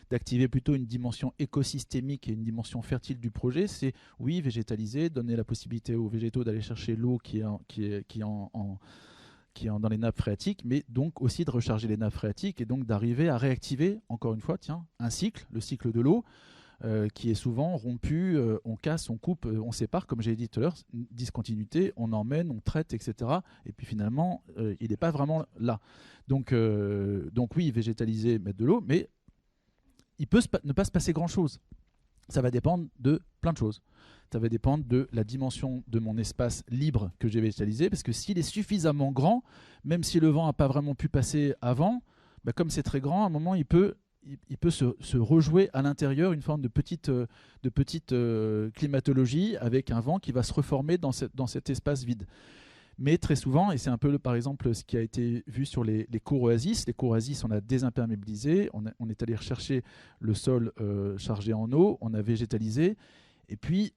d'activer plutôt une dimension écosystémique et une dimension fertile du projet. C'est, oui, végétaliser, donner la possibilité aux végétaux d'aller chercher l'eau qui est dans les nappes phréatiques, mais donc aussi de recharger les nappes phréatiques et donc d'arriver à réactiver, encore une fois, un cycle, le cycle de l'eau, qui est souvent rompu, on casse, on coupe, on sépare, comme j'ai dit tout à l'heure, discontinuité, on emmène, on traite, etc. Et puis finalement, il n'est pas vraiment là. Donc oui, végétaliser, mettre de l'eau, mais il peut ne pas se passer grand-chose. Ça va dépendre de plein de choses. Ça va dépendre de la dimension de mon espace libre que j'ai végétalisé, parce que s'il est suffisamment grand, même si le vent n'a pas vraiment pu passer avant, bah comme c'est très grand, à un moment, il peut se rejouer à l'intérieur une forme de petite climatologie avec un vent qui va se reformer dans cet espace vide. Mais très souvent, et c'est un peu par exemple ce qui a été vu sur les cours oasis, on a désimperméabilisé, on est allé rechercher le sol chargé en eau, on a végétalisé, et puis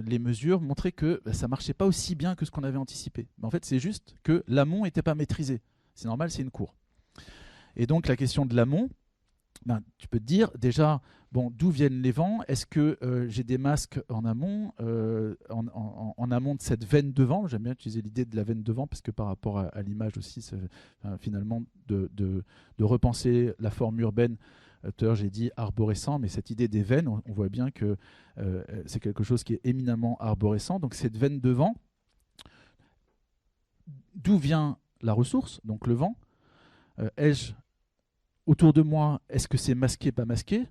les mesures montraient que ça ne marchait pas aussi bien que ce qu'on avait anticipé. Mais en fait, c'est juste que l'amont n'était pas maîtrisé. C'est normal, c'est une cour. Et donc la question de l'amont, tu peux te dire déjà, d'où viennent les vents? Est-ce que j'ai des masques en amont, en amont de cette veine de vent? J'aime bien utiliser l'idée de la veine de vent parce que par rapport à l'image aussi, finalement, de repenser la forme urbaine. Tout à l'heure, j'ai dit arborescent, mais cette idée des veines, on voit bien que c'est quelque chose qui est éminemment arborescent. Donc cette veine de vent, d'où vient la ressource, donc le vent? Ai-je autour de moi, est-ce que c'est masqué, pas masqué?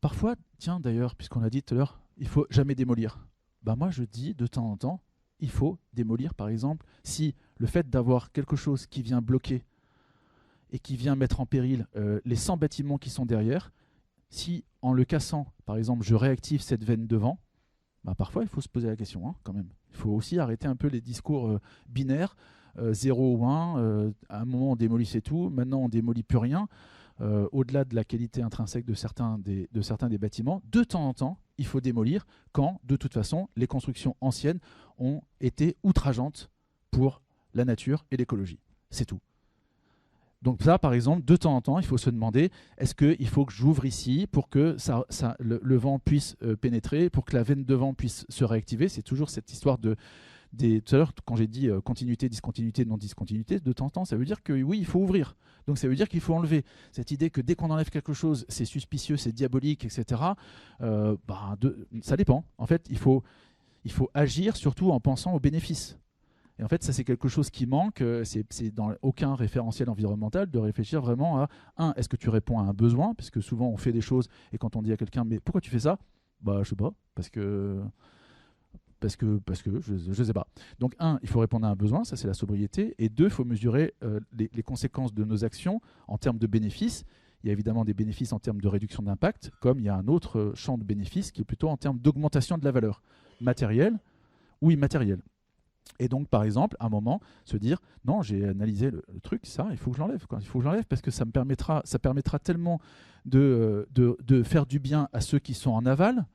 Parfois, tiens d'ailleurs, puisqu'on a dit tout à l'heure, il faut jamais démolir. Moi je dis de temps en temps, il faut démolir par exemple, si le fait d'avoir quelque chose qui vient bloquer et qui vient mettre en péril les 100 bâtiments qui sont derrière, si en le cassant, par exemple, je réactive cette veine devant, parfois il faut se poser la question quand même. Il faut aussi arrêter un peu les discours binaires, 0 ou 1, à un moment on démolissait tout, maintenant on démolit plus rien. Au-delà de la qualité intrinsèque de certains des bâtiments, de temps en temps, il faut démolir quand, de toute façon, les constructions anciennes ont été outrageantes pour la nature et l'écologie. C'est tout. Donc ça, par exemple, de temps en temps, il faut se demander, est-ce qu'il faut que j'ouvre ici pour que le vent puisse pénétrer, pour que la veine de vent puisse se réactiver? C'est toujours cette histoire tout à l'heure, quand j'ai dit continuité, discontinuité, non-discontinuité, de temps en temps, ça veut dire que oui, il faut ouvrir. Donc ça veut dire qu'il faut enlever cette idée que dès qu'on enlève quelque chose, c'est suspicieux, c'est diabolique, etc. Ça dépend. En fait, il faut agir surtout en pensant aux bénéfices. Et en fait, ça, c'est quelque chose qui manque. C'est dans aucun référentiel environnemental de réfléchir vraiment à, est-ce que tu réponds à un besoin? Parce que souvent, on fait des choses, et quand on dit à quelqu'un, mais pourquoi tu fais ça? Je sais pas, parce que je sais pas. Donc, il faut répondre à un besoin, ça c'est la sobriété. Et 2, il faut mesurer les conséquences de nos actions en termes de bénéfices. Il y a évidemment des bénéfices en termes de réduction d'impact, comme il y a un autre champ de bénéfices qui est plutôt en termes d'augmentation de la valeur matérielle ou immatérielle. Et donc, par exemple, à un moment, se dire, non, j'ai analysé le truc, ça, il faut que je l'enlève. Il faut que je l'enlève parce que ça permettra tellement de faire du bien à ceux qui sont en aval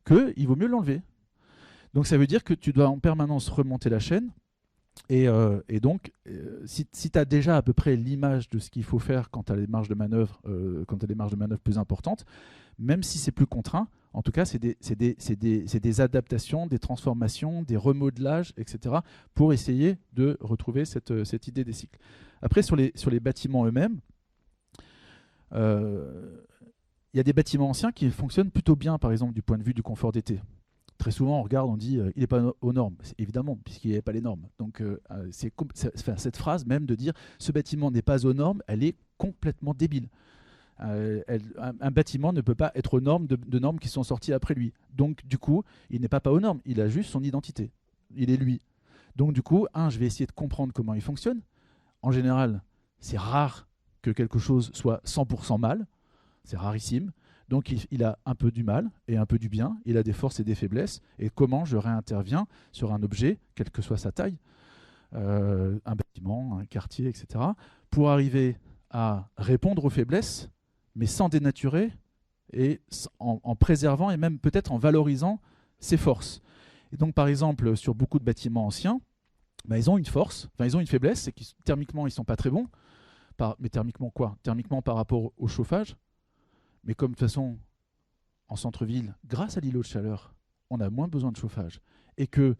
qu'il vaut mieux l'enlever. Donc ça veut dire que tu dois en permanence remonter la chaîne. Et donc, si tu as déjà à peu près l'image de ce qu'il faut faire quand tu as les marges de manœuvre, plus importantes, même si c'est plus contraint, en tout cas, c'est des adaptations, des transformations, des remodelages, etc., pour essayer de retrouver cette idée des cycles. Après, sur les bâtiments eux-mêmes, il y a des bâtiments anciens qui fonctionnent plutôt bien, par exemple, du point de vue du confort d'été. Très souvent, on regarde, on dit il n'est pas aux normes. Évidemment, puisqu'il n'y avait pas les normes. Donc, cette phrase même de dire ce bâtiment n'est pas aux normes, elle est complètement débile. Un bâtiment ne peut pas être aux normes de normes qui sont sorties après lui. Donc, du coup, il n'est pas aux normes. Il a juste son identité. Il est lui. Donc, du coup, je vais essayer de comprendre comment il fonctionne. En général, c'est rare que quelque chose soit 100% mal. C'est rarissime. Donc il a un peu du mal et un peu du bien, il a des forces et des faiblesses, et comment je réinterviens sur un objet, quelle que soit sa taille, un bâtiment, un quartier, etc., pour arriver à répondre aux faiblesses, mais sans dénaturer, et en préservant et même peut-être en valorisant ses forces. Et donc par exemple, sur beaucoup de bâtiments anciens, ils ont une force, ils ont une faiblesse, c'est que thermiquement ils ne sont pas très bons. Mais thermiquement quoi? Thermiquement par rapport au chauffage. Mais comme de toute façon, en centre-ville, grâce à l'îlot de chaleur, on a moins besoin de chauffage. Et que,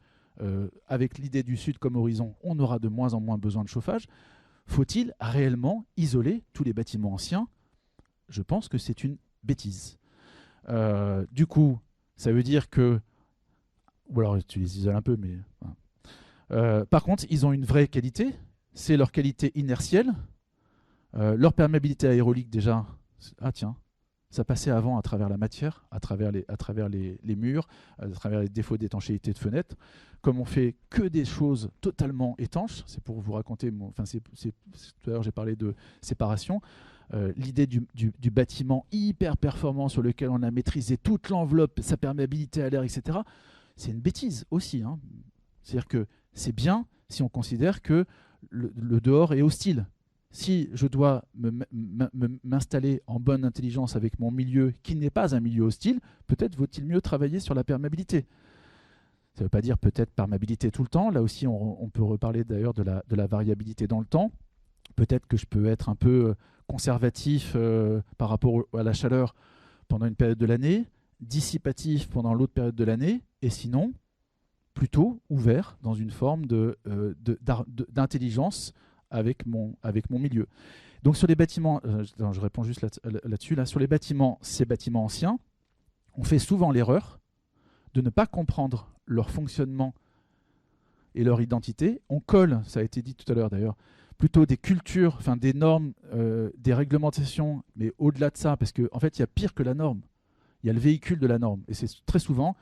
avec l'idée du Sud comme horizon, on aura de moins en moins besoin de chauffage. Faut-il réellement isoler tous les bâtiments anciens? Je pense que c'est une bêtise. Du coup, ça veut dire que, ou alors tu les isoles un peu, mais par contre, ils ont une vraie qualité, c'est leur qualité inertielle, leur perméabilité aérolique déjà. Ah tiens, ça passait avant à travers la matière, à travers les murs, à travers les défauts d'étanchéité de fenêtres. Comme on fait que des choses totalement étanches, c'est pour vous raconter, tout à l'heure j'ai parlé de séparation, l'idée du bâtiment hyper performant sur lequel on a maîtrisé toute l'enveloppe, sa perméabilité à l'air, etc., c'est une bêtise aussi. Hein. C'est-à-dire que c'est bien si on considère que le dehors est hostile. Si je dois m'installer en bonne intelligence avec mon milieu qui n'est pas un milieu hostile, peut-être vaut-il mieux travailler sur la perméabilité. Ça ne veut pas dire peut-être perméabilité tout le temps. Là aussi, on peut reparler d'ailleurs de la variabilité dans le temps. Peut-être que je peux être un peu conservatif par rapport à la chaleur pendant une période de l'année, dissipatif pendant l'autre période de l'année, et sinon, plutôt ouvert dans une forme d'intelligence avec mon milieu. Donc sur les bâtiments, je réponds juste là-dessus, sur les bâtiments, ces bâtiments anciens, on fait souvent l'erreur de ne pas comprendre leur fonctionnement et leur identité. On colle, ça a été dit tout à l'heure d'ailleurs, plutôt des cultures, enfin des normes, des réglementations, mais au-delà de ça, parce qu'en fait, il y a pire que la norme. Il y a le véhicule de la norme. Et c'est très souvent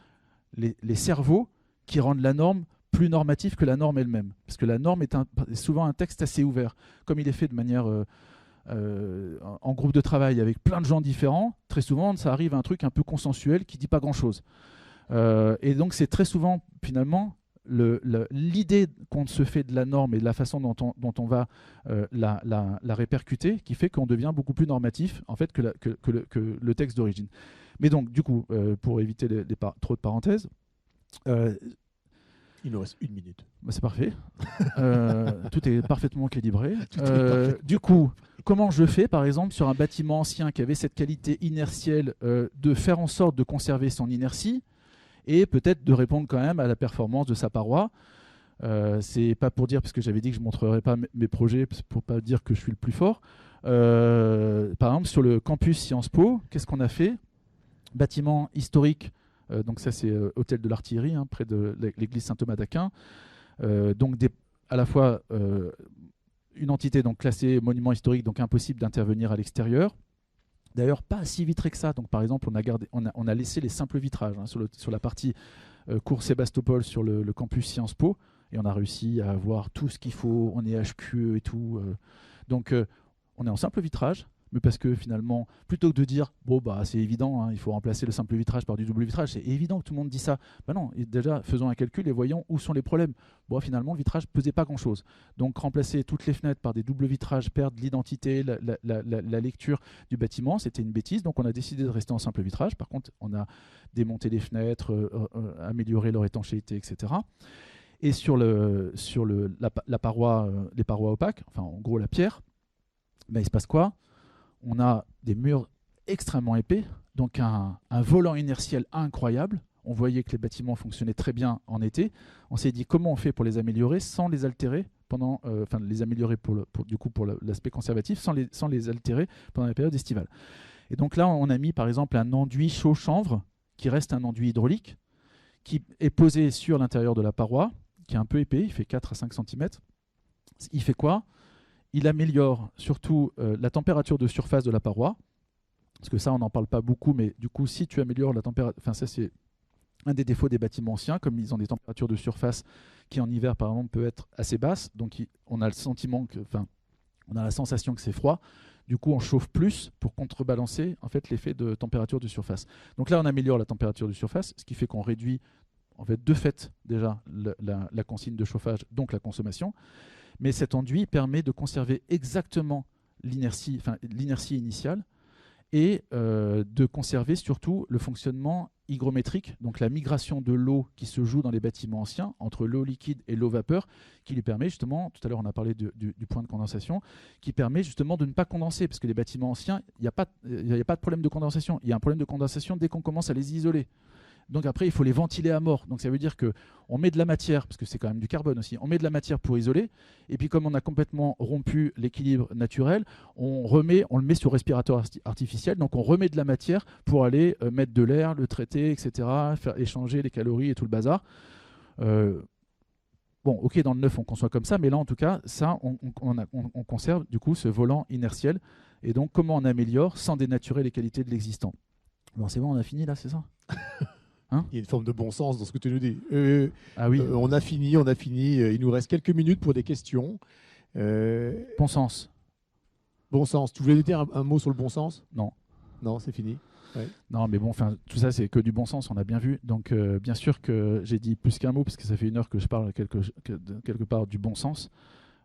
les cerveaux qui rendent la norme plus normative que la norme elle-même. Parce que la norme est souvent un texte assez ouvert. Comme il est fait de manière en groupe de travail avec plein de gens différents, très souvent, ça arrive à un truc un peu consensuel qui ne dit pas grand-chose. Et donc, c'est très souvent, finalement, l'idée qu'on se fait de la norme et de la façon dont on va la répercuter qui fait qu'on devient beaucoup plus normatif en fait, que le texte d'origine. Mais donc, du coup, pour éviter trop de parenthèses, il nous reste 1 minute. Bah c'est parfait. Tout est parfaitement calibré. Du coup, comment je fais, par exemple, sur un bâtiment ancien qui avait cette qualité inertielle, de faire en sorte de conserver son inertie et peut-être de répondre quand même à la performance de sa paroi. C'est pas pour dire, parce que j'avais dit que je ne montrerai pas mes projets, pour pas dire que je suis le plus fort. Par exemple, sur le campus Sciences Po, qu'est-ce qu'on a fait? Bâtiment historique. Donc ça c'est hôtel de l'artillerie, hein, près de l'église Saint-Thomas d'Aquin. Donc à la fois une entité donc classée monument historique, donc impossible d'intervenir à l'extérieur. D'ailleurs pas si vitré que ça. Donc par exemple on a laissé les simples vitrages hein, sur la partie cours Sébastopol sur le campus Sciences Po, et on a réussi à avoir tout ce qu'il faut. On est HQE et tout. Donc on est en simple vitrage. Mais parce que finalement, plutôt que de dire bon bah c'est évident, hein, il faut remplacer le simple vitrage par du double vitrage, c'est évident que tout le monde dit ça. Ben non, et déjà faisons un calcul et voyons où sont les problèmes. Bon, finalement, le vitrage pesait pas grand-chose. Donc remplacer toutes les fenêtres par des doubles vitrages, perdre l'identité, la lecture du bâtiment, c'était une bêtise. Donc on a décidé de rester en simple vitrage. Par contre, on a démonté les fenêtres, amélioré leur étanchéité, etc. Et sur la paroi, les parois opaques, enfin en gros la pierre, ben, il se passe quoi? On a des murs extrêmement épais, donc un volant inertiel incroyable. On voyait que les bâtiments fonctionnaient très bien en été. On s'est dit comment on fait pour les améliorer sans les altérer les améliorer pour l'aspect conservatif, sans les altérer pendant la période estivale. Et donc là, on a mis par exemple un enduit chaud-chanvre qui reste un enduit hydraulique, qui est posé sur l'intérieur de la paroi, qui est un peu épais, il fait 4 à 5 cm. Il fait quoi? Il améliore surtout la température de surface de la paroi, parce que ça, on n'en parle pas beaucoup, mais du coup, si tu améliores la température, enfin ça c'est un des défauts des bâtiments anciens, comme ils ont des températures de surface qui en hiver, par exemple, peut être assez basses, donc on a on a la sensation que c'est froid. Du coup, on chauffe plus pour contrebalancer en fait l'effet de température de surface. Donc là, on améliore la température de surface, ce qui fait qu'on réduit en fait de fait déjà la consigne de chauffage, donc la consommation. Mais cet enduit permet de conserver exactement l'inertie initiale et de conserver surtout le fonctionnement hygrométrique, donc la migration de l'eau qui se joue dans les bâtiments anciens entre l'eau liquide et l'eau vapeur, qui lui permet justement, tout à l'heure on a parlé du point de condensation, qui permet justement de ne pas condenser, parce que les bâtiments anciens, il n'y a pas de problème de condensation, il y a un problème de condensation dès qu'on commence à les isoler. Donc après, il faut les ventiler à mort. Donc ça veut dire qu'on met de la matière, parce que c'est quand même du carbone aussi, on met de la matière pour isoler, et puis comme on a complètement rompu l'équilibre naturel, on le met sur respirateur artificiel, donc on remet de la matière pour aller mettre de l'air, le traiter, etc., faire échanger les calories et tout le bazar. Bon, ok, dans le neuf, on conçoit comme ça, mais là, en tout cas, ça, on conserve du coup ce volant inertiel. Et donc, comment on améliore sans dénaturer les qualités de l'existant? Bon, c'est bon, on a fini là, c'est ça? Hein? Il y a une forme de bon sens dans ce que tu nous dis. Ah oui, On a fini. Il nous reste quelques minutes pour des questions. bon sens. Bon sens. Tu voulais dire un mot sur le bon sens? Non. Non, c'est fini. Ouais. Non, mais bon, tout ça, c'est que du bon sens, on a bien vu. Donc, bien sûr que j'ai dit plus qu'un mot, parce que ça fait 1 heure que je parle quelque part du bon sens.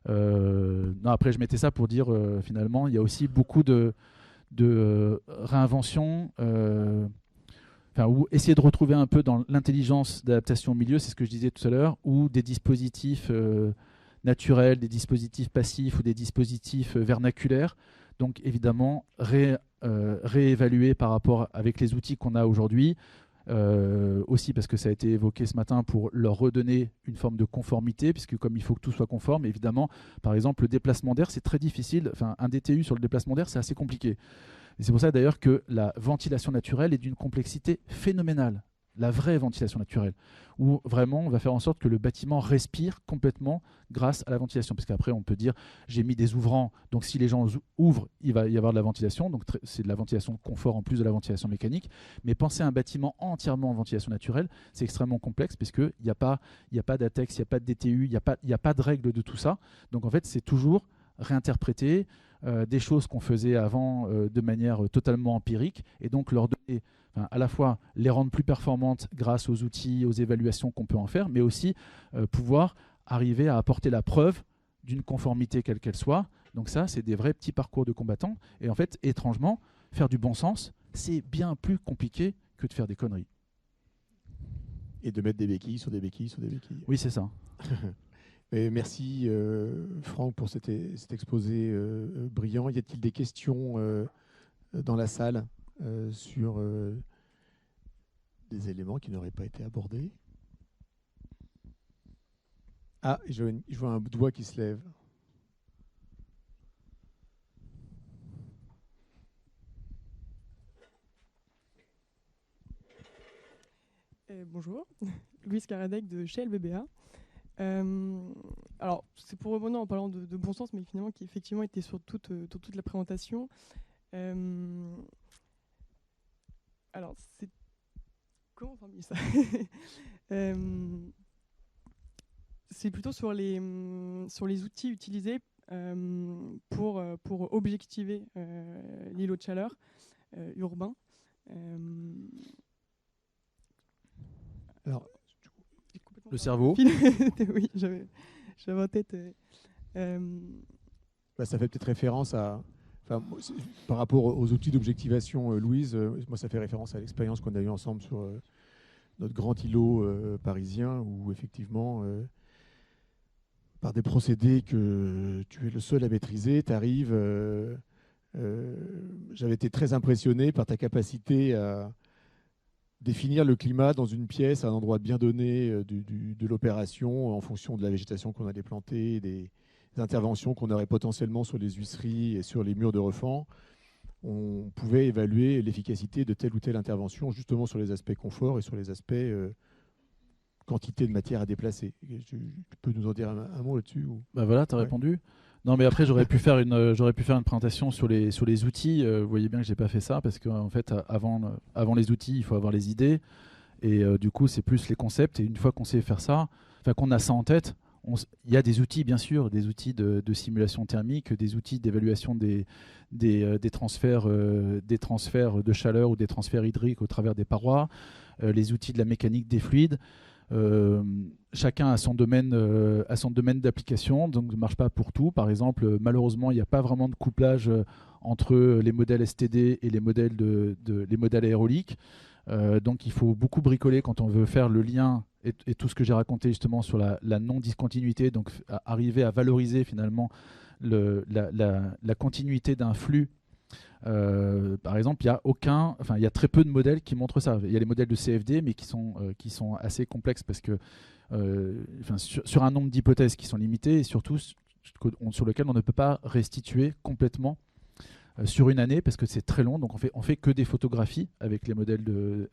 Non, après, je mettais ça pour dire, finalement, il y a aussi beaucoup de réinvention, ou essayer de retrouver un peu dans l'intelligence d'adaptation au milieu, c'est ce que je disais tout à l'heure, ou des dispositifs naturels, des dispositifs passifs ou des dispositifs vernaculaires. Donc, évidemment, réévaluer par rapport avec les outils qu'on a aujourd'hui, aussi parce que ça a été évoqué ce matin pour leur redonner une forme de conformité, puisque comme il faut que tout soit conforme, évidemment, par exemple, le déplacement d'air, c'est très difficile. Enfin, un DTU sur le déplacement d'air, c'est assez compliqué. Et c'est pour ça d'ailleurs que la ventilation naturelle est d'une complexité phénoménale. La vraie ventilation naturelle, où vraiment on va faire en sorte que le bâtiment respire complètement grâce à la ventilation. Parce qu'après on peut dire j'ai mis des ouvrants, donc si les gens ouvrent, il va y avoir de la ventilation, donc c'est de la ventilation confort en plus de la ventilation mécanique. Mais penser à un bâtiment entièrement en ventilation naturelle, c'est extrêmement complexe parce qu'il n'y a pas d'ATEX, il n'y a pas de DTU, il n'y a pas de règle de tout ça. Donc en fait c'est toujours réinterpréter des choses qu'on faisait avant de manière totalement empirique, et donc leur donner à la fois les rendre plus performantes grâce aux outils, aux évaluations qu'on peut en faire, mais aussi pouvoir arriver à apporter la preuve d'une conformité quelle qu'elle soit. Donc ça, c'est des vrais petits parcours de combattants. Et en fait, étrangement, faire du bon sens, c'est bien plus compliqué que de faire des conneries. Et de mettre des béquilles sur des béquilles sur des béquilles. Oui, c'est ça. Et merci Franck pour cet exposé brillant. Y a-t-il des questions dans la salle sur des éléments qui n'auraient pas été abordés? Ah, je vois un doigt qui se lève. Bonjour, Louise Karadec de chez LBBA. Alors, c'est pour rebondir en parlant de bon sens, mais finalement qui effectivement était sur toute la présentation. Alors, c'est... Comment formuler ça? C'est plutôt sur les outils utilisés pour objectiver l'îlot de chaleur urbain. Alors, le cerveau. Oui, j'avais en tête. Ça fait peut-être référence à... par rapport aux outils d'objectivation, Louise, moi ça fait référence à l'expérience qu'on a eue ensemble sur notre grand îlot parisien, où effectivement, par des procédés que tu es le seul à maîtriser, tu arrives... j'avais été très impressionné par ta capacité à définir le climat dans une pièce, à un endroit bien donné de l'opération, en fonction de la végétation qu'on allait planter, des interventions qu'on aurait potentiellement sur les huisseries et sur les murs de refend. On pouvait évaluer l'efficacité de telle ou telle intervention, justement sur les aspects confort et sur les aspects quantité de matière à déplacer. Tu peux nous en dire un mot là-dessus ou... Bah voilà, tu as répondu. Non, mais après, j'aurais pu faire une présentation sur les outils. Vous voyez bien que je n'ai pas fait ça, parce qu'en fait, avant les outils, il faut avoir les idées. Et du coup, c'est plus les concepts. Et une fois qu'on sait faire ça, qu'on a ça en tête, il y a des outils, bien sûr, des outils de simulation thermique, des outils d'évaluation des transferts de chaleur ou des transferts hydriques au travers des parois, les outils de la mécanique des fluides. Chacun a son domaine d'application, donc ne marche pas pour tout. Par exemple, malheureusement, il n'y a pas vraiment de couplage entre les modèles STD et les modèles aéroliques. Donc il faut beaucoup bricoler quand on veut faire le lien et tout ce que j'ai raconté justement sur la non-discontinuité, donc arriver à valoriser finalement la continuité d'un flux Par exemple, il y a très peu de modèles qui montrent ça. Il y a les modèles de CFD, mais qui sont assez complexes parce que sur un nombre d'hypothèses qui sont limitées et surtout sur lequel on ne peut pas restituer complètement sur une année parce que c'est très long. Donc on fait que des photographies avec les modèles de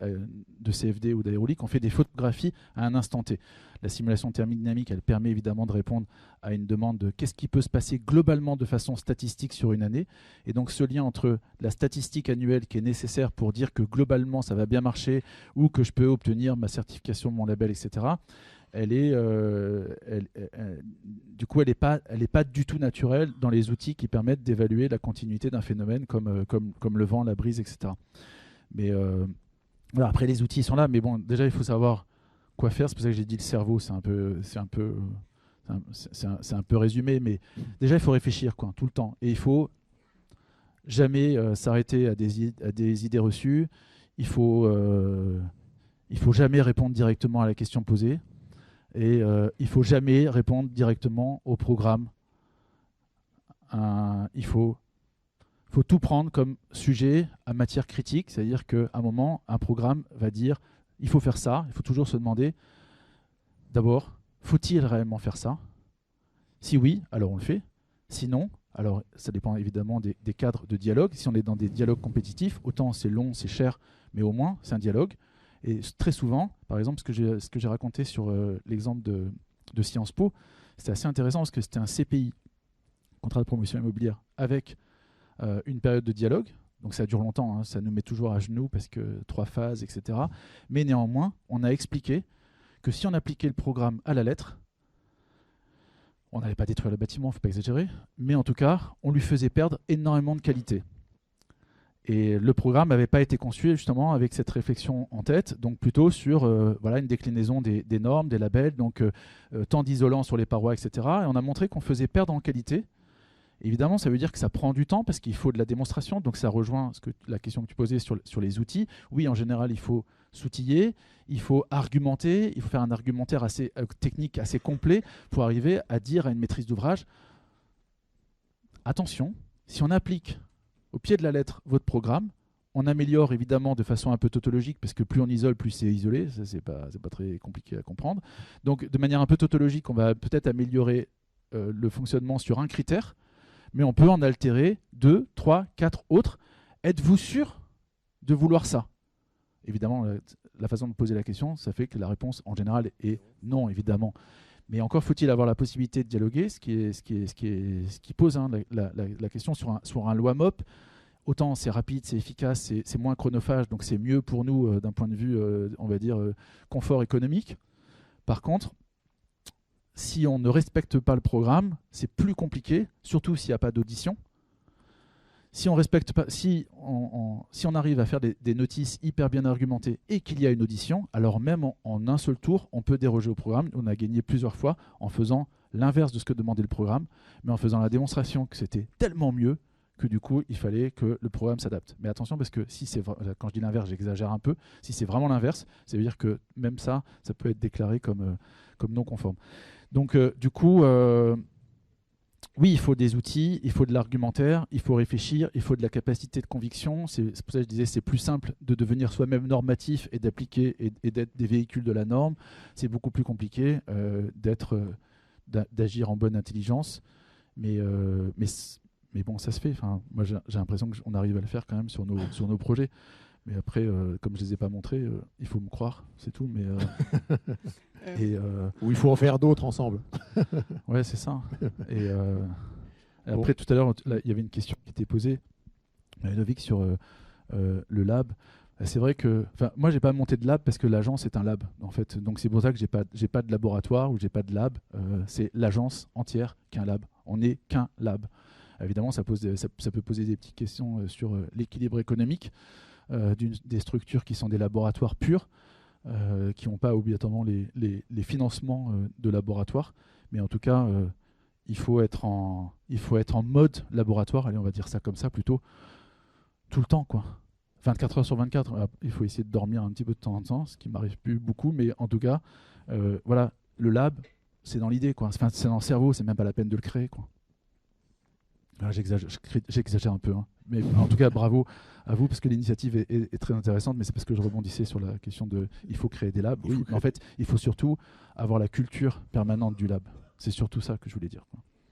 CFD ou d'aérolique. On fait des photographies à un instant T. La simulation thermodynamique, elle permet évidemment de répondre à une demande de qu'est-ce qui peut se passer globalement de façon statistique sur une année. Et donc ce lien entre la statistique annuelle qui est nécessaire pour dire que globalement ça va bien marcher ou que je peux obtenir ma certification, mon label, etc., du coup, elle n'est pas du tout naturelle dans les outils qui permettent d'évaluer la continuité d'un phénomène comme le vent, la brise, etc. Mais voilà, après, les outils sont là, mais bon, déjà, il faut savoir quoi faire. C'est pour ça que j'ai dit le cerveau, c'est un peu résumé, mais déjà, il faut réfléchir tout le temps. Et il faut jamais s'arrêter à des idées reçues. Il faut jamais répondre directement à la question posée. Et il ne faut jamais répondre directement au programme. Il faut tout prendre comme sujet à matière critique, c'est-à-dire qu'à un moment, un programme va dire il faut faire ça. Il faut toujours se demander d'abord, faut-il réellement faire ça? Si oui, alors on le fait. Sinon, alors ça dépend évidemment des cadres de dialogue. Si on est dans des dialogues compétitifs, autant c'est long, c'est cher, mais au moins c'est un dialogue. Et très souvent, par exemple, ce que j'ai raconté sur l'exemple de Sciences Po, c'était assez intéressant parce que c'était un CPI, contrat de promotion immobilière, avec une période de dialogue. Donc ça dure longtemps, hein, ça nous met toujours à genoux parce que 3 phases, etc. Mais néanmoins, on a expliqué que si on appliquait le programme à la lettre, on n'allait pas détruire le bâtiment, il ne faut pas exagérer, mais en tout cas, on lui faisait perdre énormément de qualité. Et le programme n'avait pas été conçu justement avec cette réflexion en tête, donc plutôt sur une déclinaison des normes, des labels, donc temps d'isolant sur les parois, etc. Et on a montré qu'on faisait perdre en qualité. Évidemment, ça veut dire que ça prend du temps parce qu'il faut de la démonstration. Donc ça rejoint la question que tu posais sur les outils. Oui, en général, il faut s'outiller, il faut argumenter, il faut faire un argumentaire assez technique, assez complet pour arriver à dire à une maîtrise d'ouvrage, attention, si on applique au pied de la lettre votre programme, on améliore évidemment de façon un peu tautologique, parce que plus on isole, plus c'est isolé, ça c'est pas très compliqué à comprendre. Donc de manière un peu tautologique, on va peut-être améliorer le fonctionnement sur un critère, mais on peut en altérer 2, 3, 4 autres. Êtes-vous sûr de vouloir ça? Évidemment, la façon de poser la question, ça fait que la réponse en général est non, évidemment. Mais encore faut-il avoir la possibilité de dialoguer, ce qui pose la question sur un loi MOP. Autant c'est rapide, c'est efficace, c'est moins chronophage, donc c'est mieux pour nous d'un point de vue, on va dire, confort économique. Par contre, si on ne respecte pas le programme, c'est plus compliqué, surtout s'il n'y a pas d'audition. Si on respecte pas, si on arrive à faire des notices hyper bien argumentées et qu'il y a une audition, alors même en un seul tour, on peut déroger au programme. On a gagné plusieurs fois en faisant l'inverse de ce que demandait le programme, mais en faisant la démonstration que c'était tellement mieux que du coup, il fallait que le programme s'adapte. Mais attention, parce que quand je dis l'inverse, j'exagère un peu. Si c'est vraiment l'inverse, ça veut dire que même ça peut être déclaré comme non conforme. Donc, du coup... oui, il faut des outils, il faut de l'argumentaire, il faut réfléchir, il faut de la capacité de conviction. C'est pour ça que je disais c'est plus simple de devenir soi-même normatif et d'appliquer et d'être des véhicules de la norme. C'est beaucoup plus compliqué d'agir en bonne intelligence. Mais bon, ça se fait. Enfin, moi, j'ai l'impression qu'on arrive à le faire quand même sur nos projets. Mais après, comme je ne les ai pas montrés, il faut me croire, c'est tout. Mais, ou il faut en faire d'autres ensemble. Ouais, c'est ça. Et après, tout à l'heure, il y avait une question qui était posée, Ludovic, sur le lab. C'est vrai que, moi, j'ai pas monté de lab parce que l'agence est un lab, en fait. Donc c'est pour ça que j'ai pas de laboratoire ou j'ai pas de lab. C'est l'agence entière qui est un lab. On n'est qu'un lab. Évidemment, ça peut poser des petites questions sur l'équilibre économique des structures qui sont des laboratoires purs, qui n'ont pas obligatoirement les financements de laboratoires. Mais en tout cas, il faut être en mode laboratoire, allez, on va dire ça comme ça plutôt, tout le temps, quoi. 24 heures sur 24. Il faut essayer de dormir un petit peu de temps en temps, ce qui m'arrive plus beaucoup, mais en tout cas, voilà, le lab, c'est dans l'idée, quoi. Enfin, c'est dans le cerveau, c'est même pas la peine de le créer, quoi. J'exagère un peu, hein. Mais en tout cas, bravo à vous, parce que l'initiative est très intéressante, mais c'est parce que je rebondissais sur la question de il faut créer des labs. Oui, mais en fait, il faut surtout avoir la culture permanente du lab. C'est surtout ça que je voulais dire.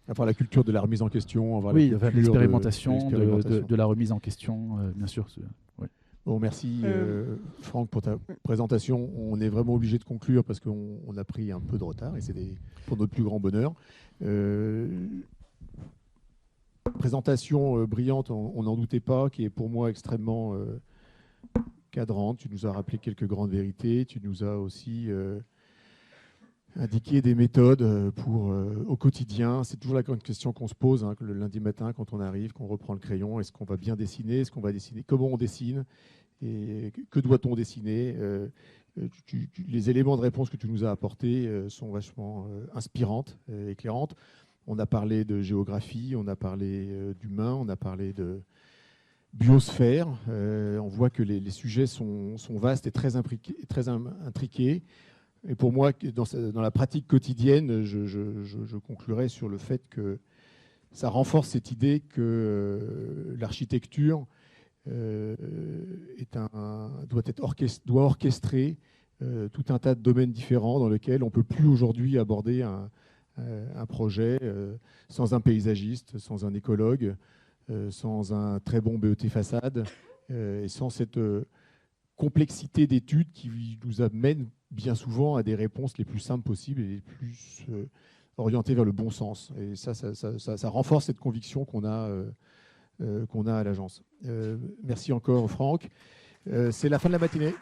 Avoir la culture de la remise en question, avoir Oui, la culture l'expérimentation, l'expérimentation. de la remise en question, bien sûr. Oui. Bon, merci Franck pour ta présentation. On est vraiment obligé de conclure parce qu'on a pris un peu de retard et c'est pour notre plus grand bonheur. Présentation brillante, on n'en doutait pas, qui est pour moi extrêmement cadrante. Tu nous as rappelé quelques grandes vérités. Tu nous as aussi indiqué des méthodes au quotidien. C'est toujours la grande question qu'on se pose le lundi matin quand on arrive, qu'on reprend le crayon. Est-ce qu'on va bien dessiner? Est-ce qu'on va dessiner? Comment on dessine? Et que doit-on dessiner? Les éléments de réponse que tu nous as apportés sont vachement inspirantes, éclairantes. On a parlé de géographie, on a parlé d'humain, on a parlé de biosphère. On voit que les sujets sont vastes et très intriqués. Et pour moi, dans la pratique quotidienne, je conclurai sur le fait que ça renforce cette idée que l'architecture doit orchestrer tout un tas de domaines différents dans lesquels on ne peut plus aujourd'hui aborder un projet sans un paysagiste, sans un écologue, sans un très bon BET façade, et sans cette complexité d'études qui nous amène bien souvent à des réponses les plus simples possibles et les plus orientées vers le bon sens. Et ça renforce cette conviction qu'on a à l'agence. Merci encore Franck. C'est la fin de la matinée.